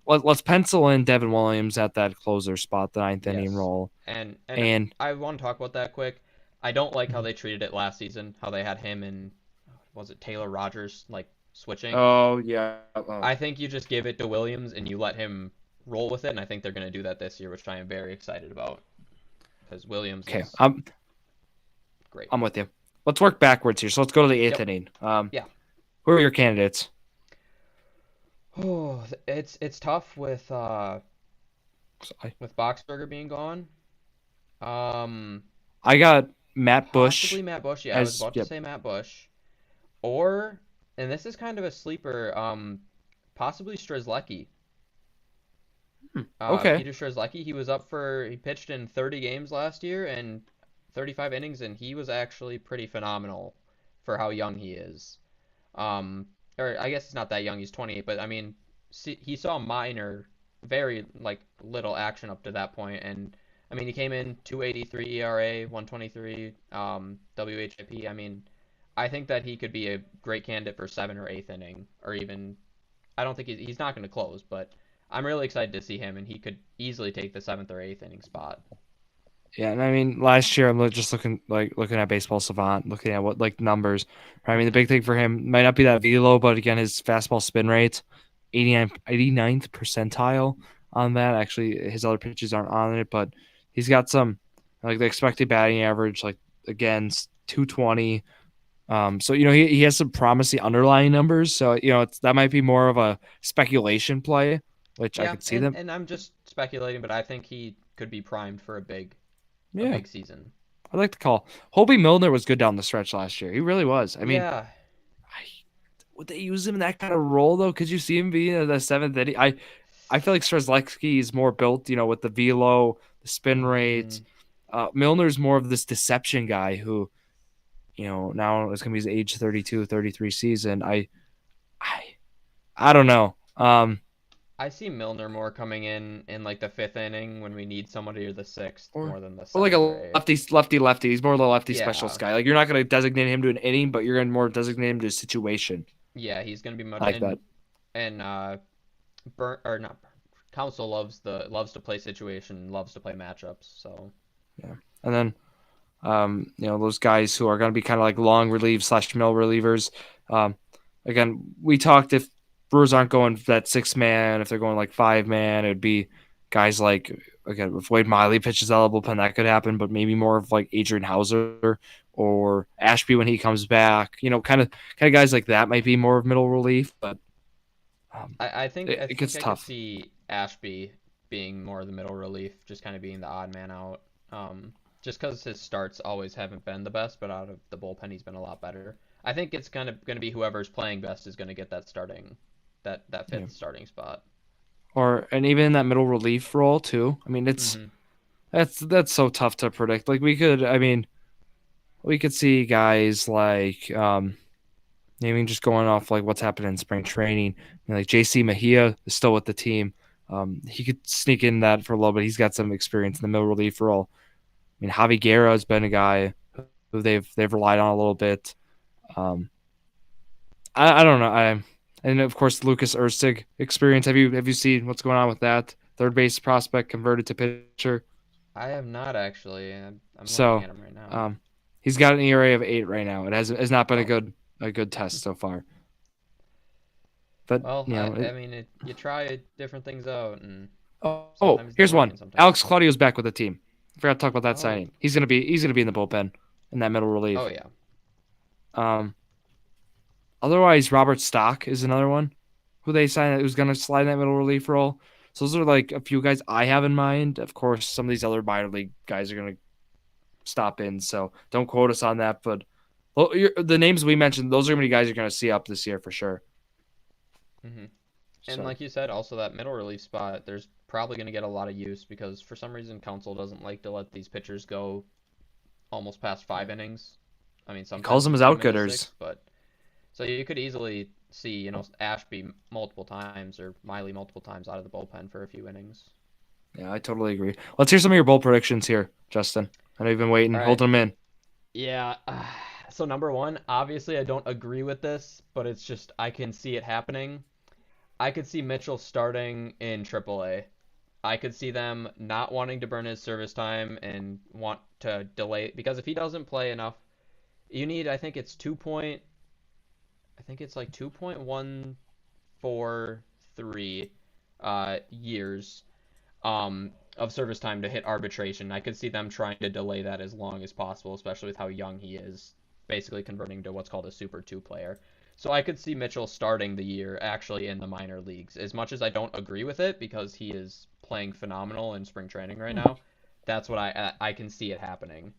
[SPEAKER 1] let's pencil in Devin Williams at that closer spot, the ninth inning
[SPEAKER 2] yes.
[SPEAKER 1] role,
[SPEAKER 2] And
[SPEAKER 1] and
[SPEAKER 2] I want to talk about that quick. I don't like how they treated it last season, how they had him and was it Taylor Rogers like switching.
[SPEAKER 1] oh yeah.
[SPEAKER 2] I think you just give it to Williams and you let him roll with it, and I think they're going to do that this year, which I am very excited about because Williams
[SPEAKER 1] Okay.
[SPEAKER 2] is great.
[SPEAKER 1] I'm with you. Let's work backwards here. So let's go to the eighth
[SPEAKER 2] Yep.
[SPEAKER 1] inning.
[SPEAKER 2] Yeah.
[SPEAKER 1] Who are your candidates?
[SPEAKER 2] Oh, it's tough
[SPEAKER 1] I,
[SPEAKER 2] with Boxberger being gone. Um,
[SPEAKER 1] I got Matt
[SPEAKER 2] Possibly
[SPEAKER 1] Bush
[SPEAKER 2] Matt Bush. Yeah, I was
[SPEAKER 1] as
[SPEAKER 2] about to
[SPEAKER 1] yep.
[SPEAKER 2] say Matt Bush. Or, and this is kind of a sleeper, possibly Strzelecki.
[SPEAKER 1] Okay.
[SPEAKER 2] Peter Strzelecki, he pitched in 30 games last year and 35 innings, and he was actually pretty phenomenal for how young he is. Um, or I guess he's not that young, he's 28, but I mean, he saw very like little action up to that point, and I mean, he came in 283 ERA, 123 WHIP. I mean, I think that he could be a great candidate for seventh or eighth inning, or even I don't think he's not going to close, but I'm really excited to see him, and he could easily take the seventh or eighth inning spot.
[SPEAKER 1] Yeah, and I mean, last year I'm just looking at Baseball Savant, looking at what like numbers. Right? I mean, the
[SPEAKER 2] Hmm.
[SPEAKER 1] big thing for him might not be that velo, but again, his fastball spin rate, 89th percentile on that. Actually, his other pitches aren't on it, but he's got some like the expected batting average, like again, 220. So he has some promising underlying numbers. So that might be more of a speculation play, which I
[SPEAKER 2] Yeah,
[SPEAKER 1] could see
[SPEAKER 2] and
[SPEAKER 1] them.
[SPEAKER 2] and I'm just speculating, but I think he could be primed for a
[SPEAKER 1] Yeah,
[SPEAKER 2] big season.
[SPEAKER 1] I like the call. Hobie Milner was good down the stretch last year. He really was. I mean,
[SPEAKER 2] Yeah,
[SPEAKER 1] I, would they use him in that kind of role though? Could you see him being in the seventh inning? I feel like Strzelecki is more built, with the velo, the spin rate.
[SPEAKER 2] mm,
[SPEAKER 1] Milner's more of this deception guy who, now it's gonna be his age 32, 33 season. I, I don't know.
[SPEAKER 2] I see Milner more coming in like the fifth inning when we need somebody or the sixth
[SPEAKER 1] or
[SPEAKER 2] more than the
[SPEAKER 1] or like
[SPEAKER 2] seventh or
[SPEAKER 1] a
[SPEAKER 2] eighth.
[SPEAKER 1] lefty. He's more of the lefty
[SPEAKER 2] Yeah,
[SPEAKER 1] specialist guy. Like you're not gonna designate him to an inning, but you're gonna more designate him to a situation.
[SPEAKER 2] yeah, he's gonna be much
[SPEAKER 1] I like that.
[SPEAKER 2] and Burn or not. Council loves to play situation, loves to play matchups. So
[SPEAKER 1] Yeah. And then those guys who are going to be kind of like long relief / middle relievers. Um, again, we talked if Brewers aren't going that 6 man, if they're going like 5 man, it'd be guys like again, if Wade Miley pitches out of the bullpen, that could happen, but maybe more of like Adrian Hauser or Ashby when he comes back. Kind of guys like that might be more of middle relief, but
[SPEAKER 2] I think I
[SPEAKER 1] it
[SPEAKER 2] think
[SPEAKER 1] gets
[SPEAKER 2] I could
[SPEAKER 1] tough.
[SPEAKER 2] see Ashby being more of the middle relief, just kind of being the odd man out. Just because his starts always haven't been the best, but out of the bullpen he's been a lot better. I think it's kind of going to be whoever's playing best is going to get that
[SPEAKER 1] Yeah.
[SPEAKER 2] fifth starting spot.
[SPEAKER 1] And even in that middle relief role too. I mean,
[SPEAKER 2] Hmm.
[SPEAKER 1] that's so tough to predict. Like we could see guys like just going off like what's happening in spring training. Like JC Mejia is still with the team. He could sneak in that for a little bit. He's got some experience in the middle relief role. I mean, Javi Guerra has been a guy who they've relied on a little bit. Um, I don't know. And of course Lucas Erstig experience. Have you seen what's going on with that third base prospect converted to pitcher?
[SPEAKER 2] I have not actually. I'm looking
[SPEAKER 1] So
[SPEAKER 2] at him right now.
[SPEAKER 1] um, he's got an ERA of 8 right now. It has not been
[SPEAKER 2] Oh,
[SPEAKER 1] a good test so far. But
[SPEAKER 2] well, I mean, you try different things out, and sometimes they
[SPEAKER 1] here's
[SPEAKER 2] work
[SPEAKER 1] one.
[SPEAKER 2] and sometimes they
[SPEAKER 1] Alex
[SPEAKER 2] don't.
[SPEAKER 1] Claudio's back with the team. I forgot to talk about that
[SPEAKER 2] Oh,
[SPEAKER 1] signing. He's gonna be in the bullpen in that middle
[SPEAKER 2] oh
[SPEAKER 1] relief.
[SPEAKER 2] yeah.
[SPEAKER 1] Um, Otherwise, Robert Stock is another one who they signed who's gonna slide in that middle relief role. So those are like a few guys I have in mind. Of course, some of these other minor league guys are gonna stop in, so don't quote us on that. But the names we mentioned, those are gonna be guys you're gonna see up this year for sure.
[SPEAKER 2] Hmm. And
[SPEAKER 1] So
[SPEAKER 2] like you said, also that middle relief spot, there's probably going to get a lot of use because for some reason Council doesn't like to let these pitchers go almost past 5 innings. I mean,
[SPEAKER 1] he calls
[SPEAKER 2] sometimes
[SPEAKER 1] them
[SPEAKER 2] you
[SPEAKER 1] as
[SPEAKER 2] see them into
[SPEAKER 1] outgooders.
[SPEAKER 2] six, but so you could easily see, Ashby multiple times or Miley multiple times out of the bullpen for a few innings.
[SPEAKER 1] Yeah, I totally agree. Let's hear some of your bold predictions here, Justin. I know you've been waiting,
[SPEAKER 2] All right.
[SPEAKER 1] holding them in.
[SPEAKER 2] Yeah. So number one, obviously I don't agree with this, but it's just I can see it happening. I could see Mitchell starting in AAA. I could see them not wanting to burn his service time and want to delay because if he doesn't play enough, you need I think it's like 2.143 years of service time to hit arbitration. I could see them trying to delay that as long as possible, especially with how young he is, basically converting to what's called a Super 2 player. So I could see Mitchell starting the year actually in the minor leagues. As much as I don't agree with it because he is playing phenomenal in spring training right now, that's what I can see it happening.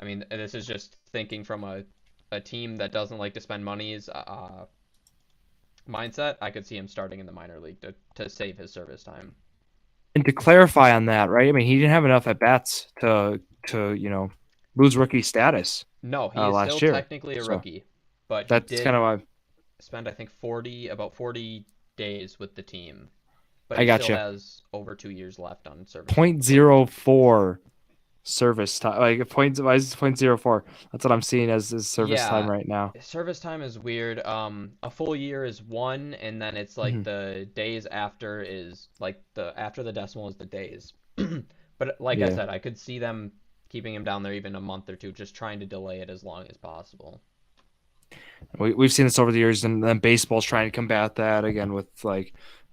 [SPEAKER 2] I mean, this is just thinking from a team that doesn't like to spend money's mindset. I could see him starting in the minor league to save his service time.
[SPEAKER 1] And to clarify on that, right? I mean, he didn't have enough at bats to lose rookie status
[SPEAKER 2] No, he is still
[SPEAKER 1] last year.
[SPEAKER 2] technically a
[SPEAKER 1] So
[SPEAKER 2] rookie, but he
[SPEAKER 1] that's kind
[SPEAKER 2] did
[SPEAKER 1] of why
[SPEAKER 2] spend I think 40 days with the team, but
[SPEAKER 1] I
[SPEAKER 2] he
[SPEAKER 1] got
[SPEAKER 2] still
[SPEAKER 1] you.
[SPEAKER 2] has over 2 years left on service time
[SPEAKER 1] Point
[SPEAKER 2] before he can.
[SPEAKER 1] zero 0.04 service time. Like point, why is it 0.04? That's what I'm seeing as his service time
[SPEAKER 2] Yeah,
[SPEAKER 1] right now.
[SPEAKER 2] service time is weird. A full year is one, and then it's like
[SPEAKER 1] Mhm.
[SPEAKER 2] the days after is like the after the decimal is the days. But like I
[SPEAKER 1] Yeah.
[SPEAKER 2] said, I could see them keeping him down there even a month or two, just trying to delay it as long as possible.
[SPEAKER 1] We've seen this over the years, and then baseball's trying to combat that again with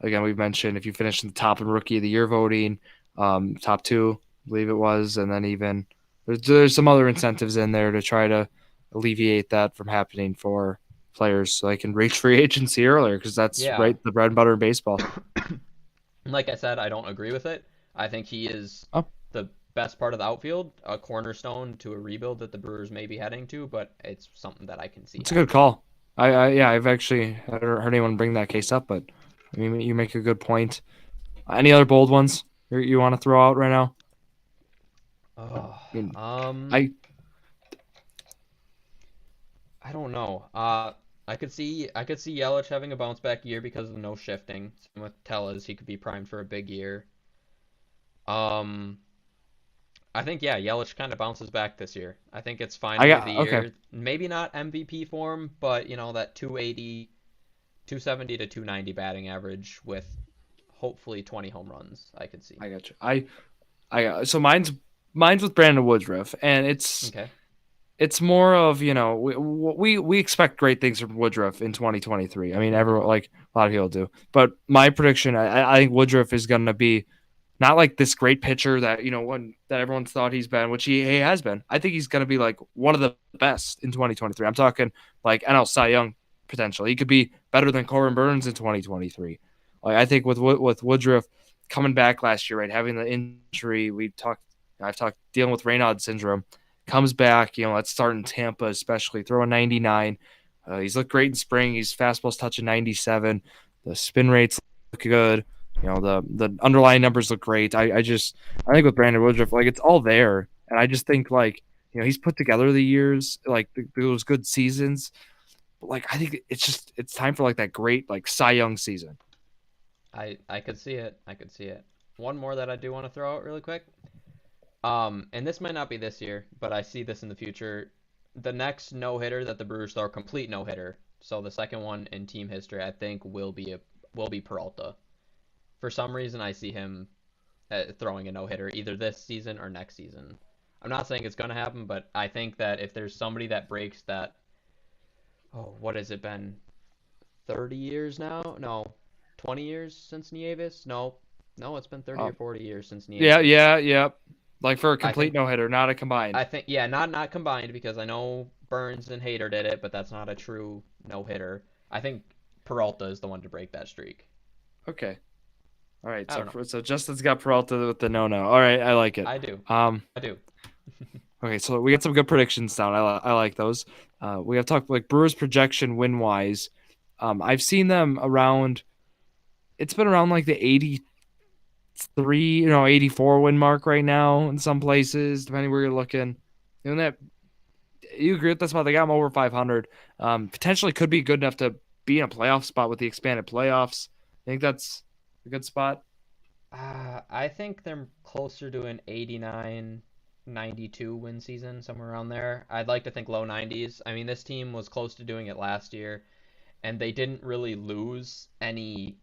[SPEAKER 1] again, we've mentioned if you finish in the top in rookie of the year voting, top two, I believe it was, and then even there's some other incentives in there to try to alleviate that from happening for players so they can reach free agency earlier because that's
[SPEAKER 2] Yeah,
[SPEAKER 1] right the bread and butter in baseball.
[SPEAKER 2] like I said, I don't agree with it. I think he is
[SPEAKER 1] Oh,
[SPEAKER 2] the best part of the outfield, a cornerstone to a rebuild that the Brewers may be heading to, but it's something that I can see
[SPEAKER 1] it's a good
[SPEAKER 2] happening.
[SPEAKER 1] call. Yeah, I've actually heard anyone bring that case up, but I mean, you make a good point. Any other bold ones you want to throw out right now?
[SPEAKER 2] Oh,
[SPEAKER 1] I mean,
[SPEAKER 2] um,
[SPEAKER 1] I
[SPEAKER 2] I don't know. I could see Yelich having a bounce back year because of no shifting. Same with Tellez, he could be primed for a big year. Um, I think yeah, Yelich kind of bounces back this year. I think it's
[SPEAKER 1] I
[SPEAKER 2] finally the
[SPEAKER 1] got okay.
[SPEAKER 2] year. Maybe not MVP form, but that 280, 270 to 290 batting average with hopefully 20 home runs. I could see.
[SPEAKER 1] I got you. So mine's with Brandon Woodruff, and
[SPEAKER 2] Okay.
[SPEAKER 1] it's more of we expect great things from Woodruff in 2023. I mean,
[SPEAKER 2] Hmm.
[SPEAKER 1] everyone like a lot of people do, but my prediction, I think Woodruff is going to be not like this great pitcher that when that everyone thought he's been, which he has been. I think he's going to be like one of the best in 2023. I'm talking like NL Cy Young potential. He could be better than Corbin Burns in 2023. Like I think with Woodruff coming back last year, right, having the injury, I've talked dealing with Raynaud syndrome, comes back. Let's start in Tampa, especially throwing 99. He's looked great in spring. He's fastball's touching 97. The spin rates look good. The underlying numbers look great. I think with Brandon Woodruff, like it's all there, and I just think like he's put together the years, like those good seasons. But like I think it's time for like that great like Cy Young season.
[SPEAKER 2] I could see it. I could see it. One more that I do want to throw out really quick. And this might not be this year, but I see this in the future. The next no hitter that the Brewers throw, complete no hitter. So the second one in team history, I think will be Peralta. For some reason, I see him throwing a no hitter either this season or next season. I'm not saying it's gonna happen, but I think that if there's somebody that breaks that, oh, what has it been? 30 years now? No, 20 years since Nieves? No, no, it's been 30 or
[SPEAKER 1] Um,
[SPEAKER 2] 40 years since
[SPEAKER 1] yeah,
[SPEAKER 2] Nieves.
[SPEAKER 1] yeah, yeah. Like for a
[SPEAKER 2] I
[SPEAKER 1] complete
[SPEAKER 2] think
[SPEAKER 1] no hitter, not a combined.
[SPEAKER 2] I think yeah, not combined because I know Burns and Hader did it, but that's not a true no hitter. I think Peralta is the one to break that streak.
[SPEAKER 1] Okay. All right.
[SPEAKER 2] I
[SPEAKER 1] So
[SPEAKER 2] don't know.
[SPEAKER 1] so Justin's got Peralta with the no. All right, I like it.
[SPEAKER 2] I do.
[SPEAKER 1] Um.
[SPEAKER 2] I do.
[SPEAKER 1] Okay, so we got some good predictions down. I like those. We have talked like Brewers projection win wise. I've seen them around. It's been around like the 83, 84 win mark right now in some places, depending where you're looking. That you agree with that spot? They got them over 500. Potentially could be good enough to be in a playoff spot with the expanded playoffs. I think that's a good spot.
[SPEAKER 2] I think they're closer to an 89, 92 win season, somewhere around there. I'd like to think low 90s. I mean, this team was close to doing it last year, and they didn't really lose any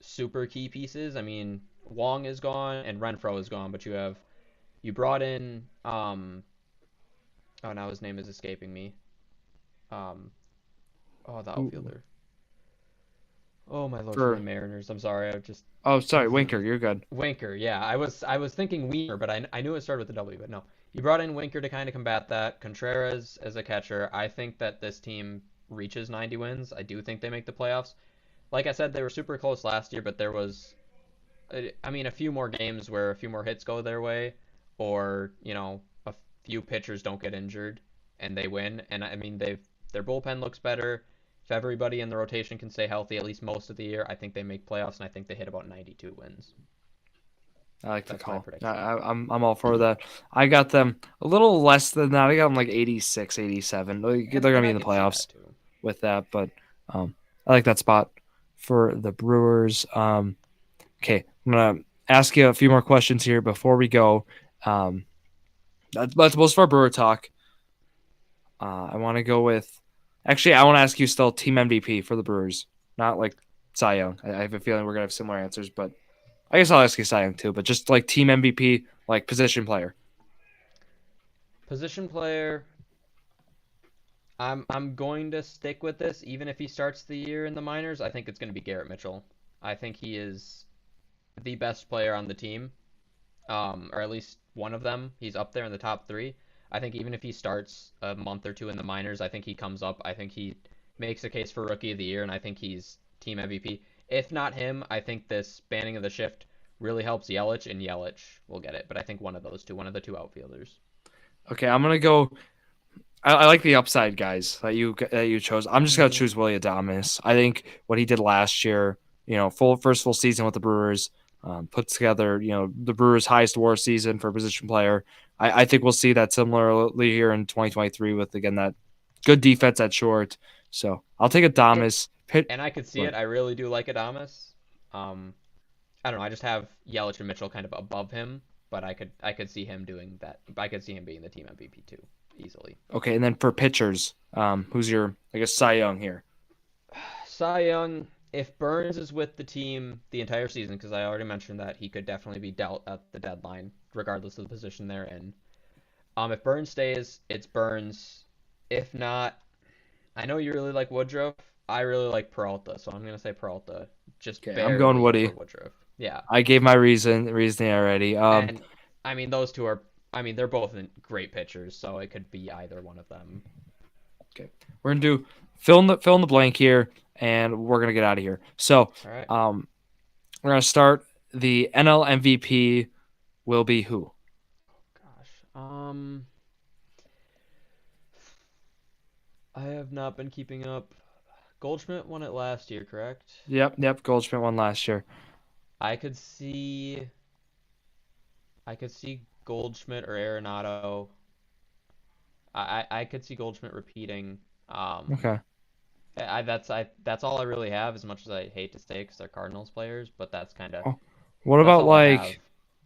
[SPEAKER 2] super key pieces. I mean, Wong is gone and Renfro is gone, but you brought in oh now his name is escaping me. Um oh the outfielder. Oh my lord, from the
[SPEAKER 1] For
[SPEAKER 2] Mariners. I'm sorry, I just
[SPEAKER 1] Oh, sorry,
[SPEAKER 2] completely
[SPEAKER 1] Winker, you're good.
[SPEAKER 2] Winker, yeah. I was thinking Wiener, but I knew it started with a W, but no. You brought in Winker to kind of combat that. Contreras as a catcher. I think that this team reaches 90 wins. I do think they make the playoffs. Like I said, they were super close last year, but there was, I mean, a few more games where a few more hits go their way, or a few pitchers don't get injured and they win. And I mean, their bullpen looks better. If everybody in the rotation can stay healthy at least most of the year, I think they make playoffs, and I think they hit about 92 wins.
[SPEAKER 1] I like the
[SPEAKER 2] That's my
[SPEAKER 1] call.
[SPEAKER 2] prediction.
[SPEAKER 1] I'm all for that. I got them a little less than that. I got them like 86, 87. They're
[SPEAKER 2] And
[SPEAKER 1] gonna
[SPEAKER 2] and
[SPEAKER 1] be
[SPEAKER 2] I
[SPEAKER 1] in the
[SPEAKER 2] could see that
[SPEAKER 1] playoffs
[SPEAKER 2] too.
[SPEAKER 1] with that, but I like that spot for the Brewers. Okay, I'm gonna ask you a few more questions here before we go. Um, that's most of our Brewer talk. I want to go with. Actually, I want to ask you still team MVP for the Brewers, not like Cy Young. I have a feeling we're gonna have similar answers, but I guess I'll ask you Cy Young too. But just like team MVP, like position player.
[SPEAKER 2] Position player, I'm going to stick with this even if he starts the year in the minors. I think it's going to be Garrett Mitchell. I think he is the best player on the team, or at least one of them. He's up there in the top three. I think even if he starts a month or two in the minors, I think he comes up. I think he makes a case for Rookie of the Year, and I think he's team MVP. If not him, I think this banning of the shift really helps Yelich, and Yelich will get it. But I think one of those two, one of the two outfielders.
[SPEAKER 1] Okay, I'm gonna go. I like the upside guys that you chose. I'm just gonna
[SPEAKER 2] Hmm.
[SPEAKER 1] choose Willie Adames. I think what he did last year, full season with the Brewers, puts together, the Brewers' highest WAR season for a position player. I think we'll see that similarly here in 2023 with again that good defense at short. So I'll take
[SPEAKER 2] It,
[SPEAKER 1] Adames. Pit,
[SPEAKER 2] and I could see
[SPEAKER 1] but
[SPEAKER 2] it. I really do like Adamas. Um, I don't know. I just have Yelich and Mitchell kind of above him, but I could see him doing that. I could see him being the team MVP too, easily.
[SPEAKER 1] okay, and then for pitchers, who's your I guess Cy Young here?
[SPEAKER 2] Cy Young, if Burns is with the team the entire season, because I already mentioned that he could definitely be dealt at the deadline, regardless of the position they're in. If Burns stays, it's Burns. If not, I know you really like Woodruff. I really like Peralta, so I'm gonna say Peralta, just
[SPEAKER 1] Okay, I'm going
[SPEAKER 2] barely over
[SPEAKER 1] Woody.
[SPEAKER 2] Woodruff. Yeah.
[SPEAKER 1] I gave my reasoning already.
[SPEAKER 2] And I mean, those two are, I mean, they're both great pitchers, so it could be either one of them.
[SPEAKER 1] Okay, we're gonna do fill in the blank here, and we're gonna get out of here. So,
[SPEAKER 2] All right.
[SPEAKER 1] um, we're gonna start. The NL MVP will be who?
[SPEAKER 2] Gosh. I have not been keeping up. Goldschmidt won it last year, correct?
[SPEAKER 1] Yep. Goldschmidt won last year.
[SPEAKER 2] I could see I could see Goldschmidt or Arenado. I could see Goldschmidt repeating. Um,
[SPEAKER 1] Okay.
[SPEAKER 2] that's all I really have. As much as I hate to say, because they're Cardinals players, but
[SPEAKER 1] Oh, what
[SPEAKER 2] that's
[SPEAKER 1] about
[SPEAKER 2] all I have.
[SPEAKER 1] like?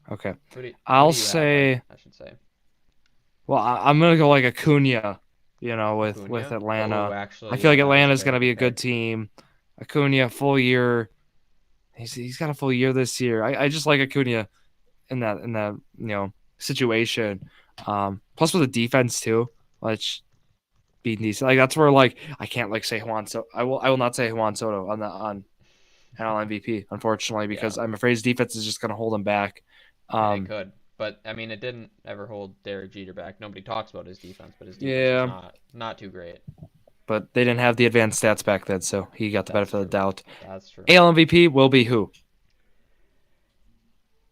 [SPEAKER 1] Okay,
[SPEAKER 2] Who
[SPEAKER 1] I'll
[SPEAKER 2] do you have?
[SPEAKER 1] say.
[SPEAKER 2] I should say
[SPEAKER 1] Well, I'm gonna go like Acuna. With
[SPEAKER 2] Acuna. Oh,
[SPEAKER 1] Atlanta, I
[SPEAKER 2] actually,
[SPEAKER 1] feel
[SPEAKER 2] yeah,
[SPEAKER 1] like
[SPEAKER 2] that is a
[SPEAKER 1] Atlanta's gonna
[SPEAKER 2] very
[SPEAKER 1] be
[SPEAKER 2] good
[SPEAKER 1] a good
[SPEAKER 2] pick.
[SPEAKER 1] team. Acuna full year. He's got a full year this year. I just like Acuna in that situation. Plus with the defense too, which being decent. Like that's where like I can't like say Juan so I will not say Juan Soto on NL MVP unfortunately
[SPEAKER 2] Yeah,
[SPEAKER 1] because I'm afraid his defense is just gonna hold him back.
[SPEAKER 2] and it
[SPEAKER 1] Um,
[SPEAKER 2] could, but I mean, it didn't ever hold Derek Jeter back. Nobody talks about his defense, but his defense was
[SPEAKER 1] yeah,
[SPEAKER 2] not too great.
[SPEAKER 1] but they didn't have the advanced stats back then, so he got the
[SPEAKER 2] That's
[SPEAKER 1] benefit of the
[SPEAKER 2] true.
[SPEAKER 1] doubt.
[SPEAKER 2] That's true.
[SPEAKER 1] AL MVP will be who?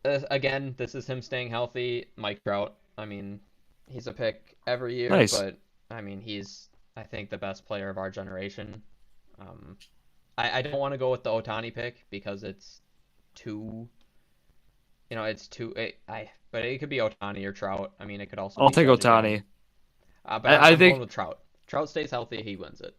[SPEAKER 2] Again, this is him staying healthy. Mike Trout. I mean, he's a pick every year,
[SPEAKER 1] Nice.
[SPEAKER 2] but I mean, he's I think the best player of our generation. Um, I don't want to go with the Otani pick because it's too, it's too. But it could be Otani or Trout. I mean, it could also
[SPEAKER 1] I'll
[SPEAKER 2] be
[SPEAKER 1] take
[SPEAKER 2] Judge again.
[SPEAKER 1] Otani.
[SPEAKER 2] But
[SPEAKER 1] I
[SPEAKER 2] I'm going
[SPEAKER 1] think,
[SPEAKER 2] with Trout. Trout stays healthy, he wins it.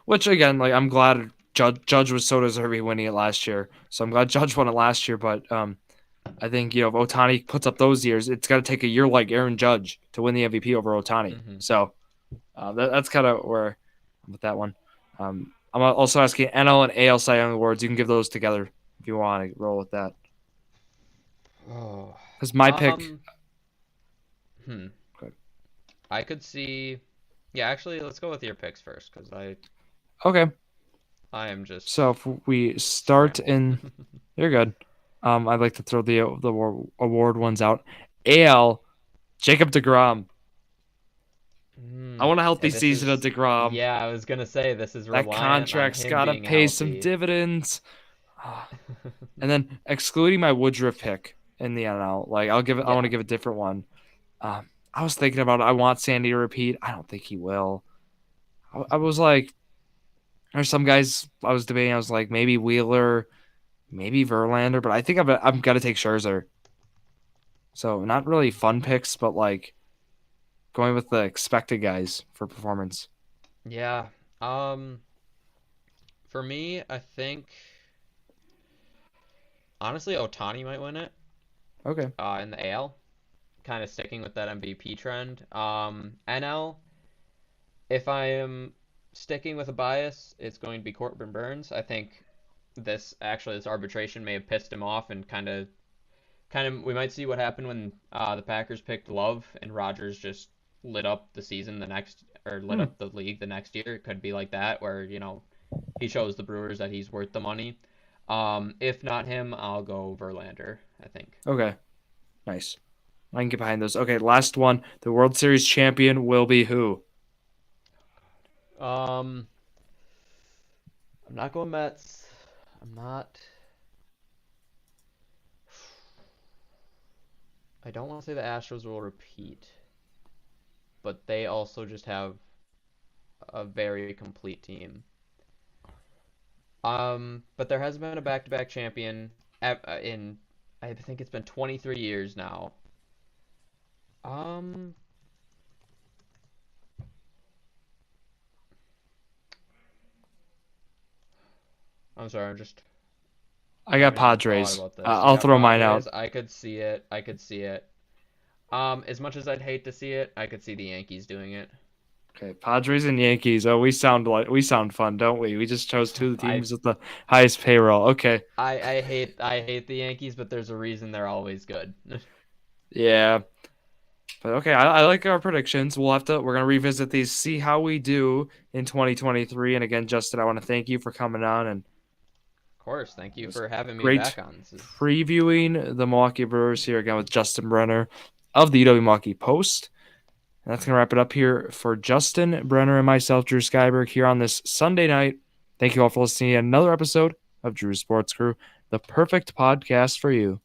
[SPEAKER 1] which again, like I'm glad Judge was so deserving winning it last year. So I'm glad Judge won it last year. But I think if Otani puts up those years, it's got to take a year like Aaron Judge to win the MVP over Otani.
[SPEAKER 2] Hmm.
[SPEAKER 1] So that's kind of where I'm with that one. I'm also asking NL and AL Cy Young awards. You can give those together if you want to roll with that.
[SPEAKER 2] Oh.
[SPEAKER 1] Because my pick.
[SPEAKER 2] Um. Hmm.
[SPEAKER 1] Okay.
[SPEAKER 2] I could see. Yeah, actually, let's go with your picks first, because
[SPEAKER 1] Okay.
[SPEAKER 2] I am just
[SPEAKER 1] So if we start
[SPEAKER 2] scrambled.
[SPEAKER 1] in, you're good. I'd like to throw the award ones out. AL, Jacob DeGrom. I want a healthy
[SPEAKER 2] This
[SPEAKER 1] season of
[SPEAKER 2] is,
[SPEAKER 1] DeGrom.
[SPEAKER 2] yeah, I was gonna say this is
[SPEAKER 1] That
[SPEAKER 2] reliant on
[SPEAKER 1] contract's
[SPEAKER 2] him
[SPEAKER 1] gotta
[SPEAKER 2] being
[SPEAKER 1] pay some
[SPEAKER 2] healthy.
[SPEAKER 1] dividends. And then excluding my Woodruff pick in the NL, like I'll give it. I want to
[SPEAKER 2] Yeah.
[SPEAKER 1] give a different one. I was thinking about it. I want Sandy to repeat. I don't think he will. I was like, there's some guys I was debating. I was like, maybe Wheeler, maybe Verlander, but I think I'm gonna take Scherzer. So not really fun picks, but like going with the expected guys for performance.
[SPEAKER 2] Yeah. Um, for me, I think honestly Otani might win it.
[SPEAKER 1] Okay.
[SPEAKER 2] In the AL, kind of sticking with that MVP trend. NL, if I am sticking with a bias, it's going to be Corbin Burns. I think this arbitration may have pissed him off and kind of we might see what happened when the Packers picked Love and Rodgers just lit up the season the next or lit
[SPEAKER 1] Hmm.
[SPEAKER 2] up the league the next year. It could be like that where he shows the Brewers that he's worth the money. If not him, I'll go Verlander, I think.
[SPEAKER 1] Okay. Nice. I can get behind those. Okay, last one. The World Series champion will be who?
[SPEAKER 2] Um, I'm not going Mets. I'm not. I don't want to say the Astros will repeat, but they also just have a very complete team. But there has been a back-to-back champion in I think it's been 23 years now. Um, I'm sorry, I'm just
[SPEAKER 1] I got
[SPEAKER 2] having a thought
[SPEAKER 1] Padres.
[SPEAKER 2] about this. You
[SPEAKER 1] I'll
[SPEAKER 2] got
[SPEAKER 1] throw mine out.
[SPEAKER 2] Padres. I could see it. I could see it. As much as I'd hate to see it, I could see the Yankees doing it.
[SPEAKER 1] Okay, Padres and Yankees. Oh, we sound fun, don't we? We just chose two of the
[SPEAKER 2] I
[SPEAKER 1] teams with the highest payroll. Okay.
[SPEAKER 2] I hate the Yankees, but there's a reason they're always good.
[SPEAKER 1] Yeah. But okay, I like our predictions. We're gonna revisit these, see how we do in 2023. And again, Justin, I want to thank you for coming on and
[SPEAKER 2] Of course. Thank
[SPEAKER 1] It
[SPEAKER 2] you
[SPEAKER 1] was
[SPEAKER 2] for having me
[SPEAKER 1] great
[SPEAKER 2] back on. This is
[SPEAKER 1] previewing the Milwaukee Brewers here again with Justin Brenner of the UW Milwaukee Post. And that's going to wrap it up here for Justin Brenner and myself, Drew Skyberg, here on this Sunday night. Thank you all for listening to another episode of Drew's Sports Crew, the perfect podcast for you.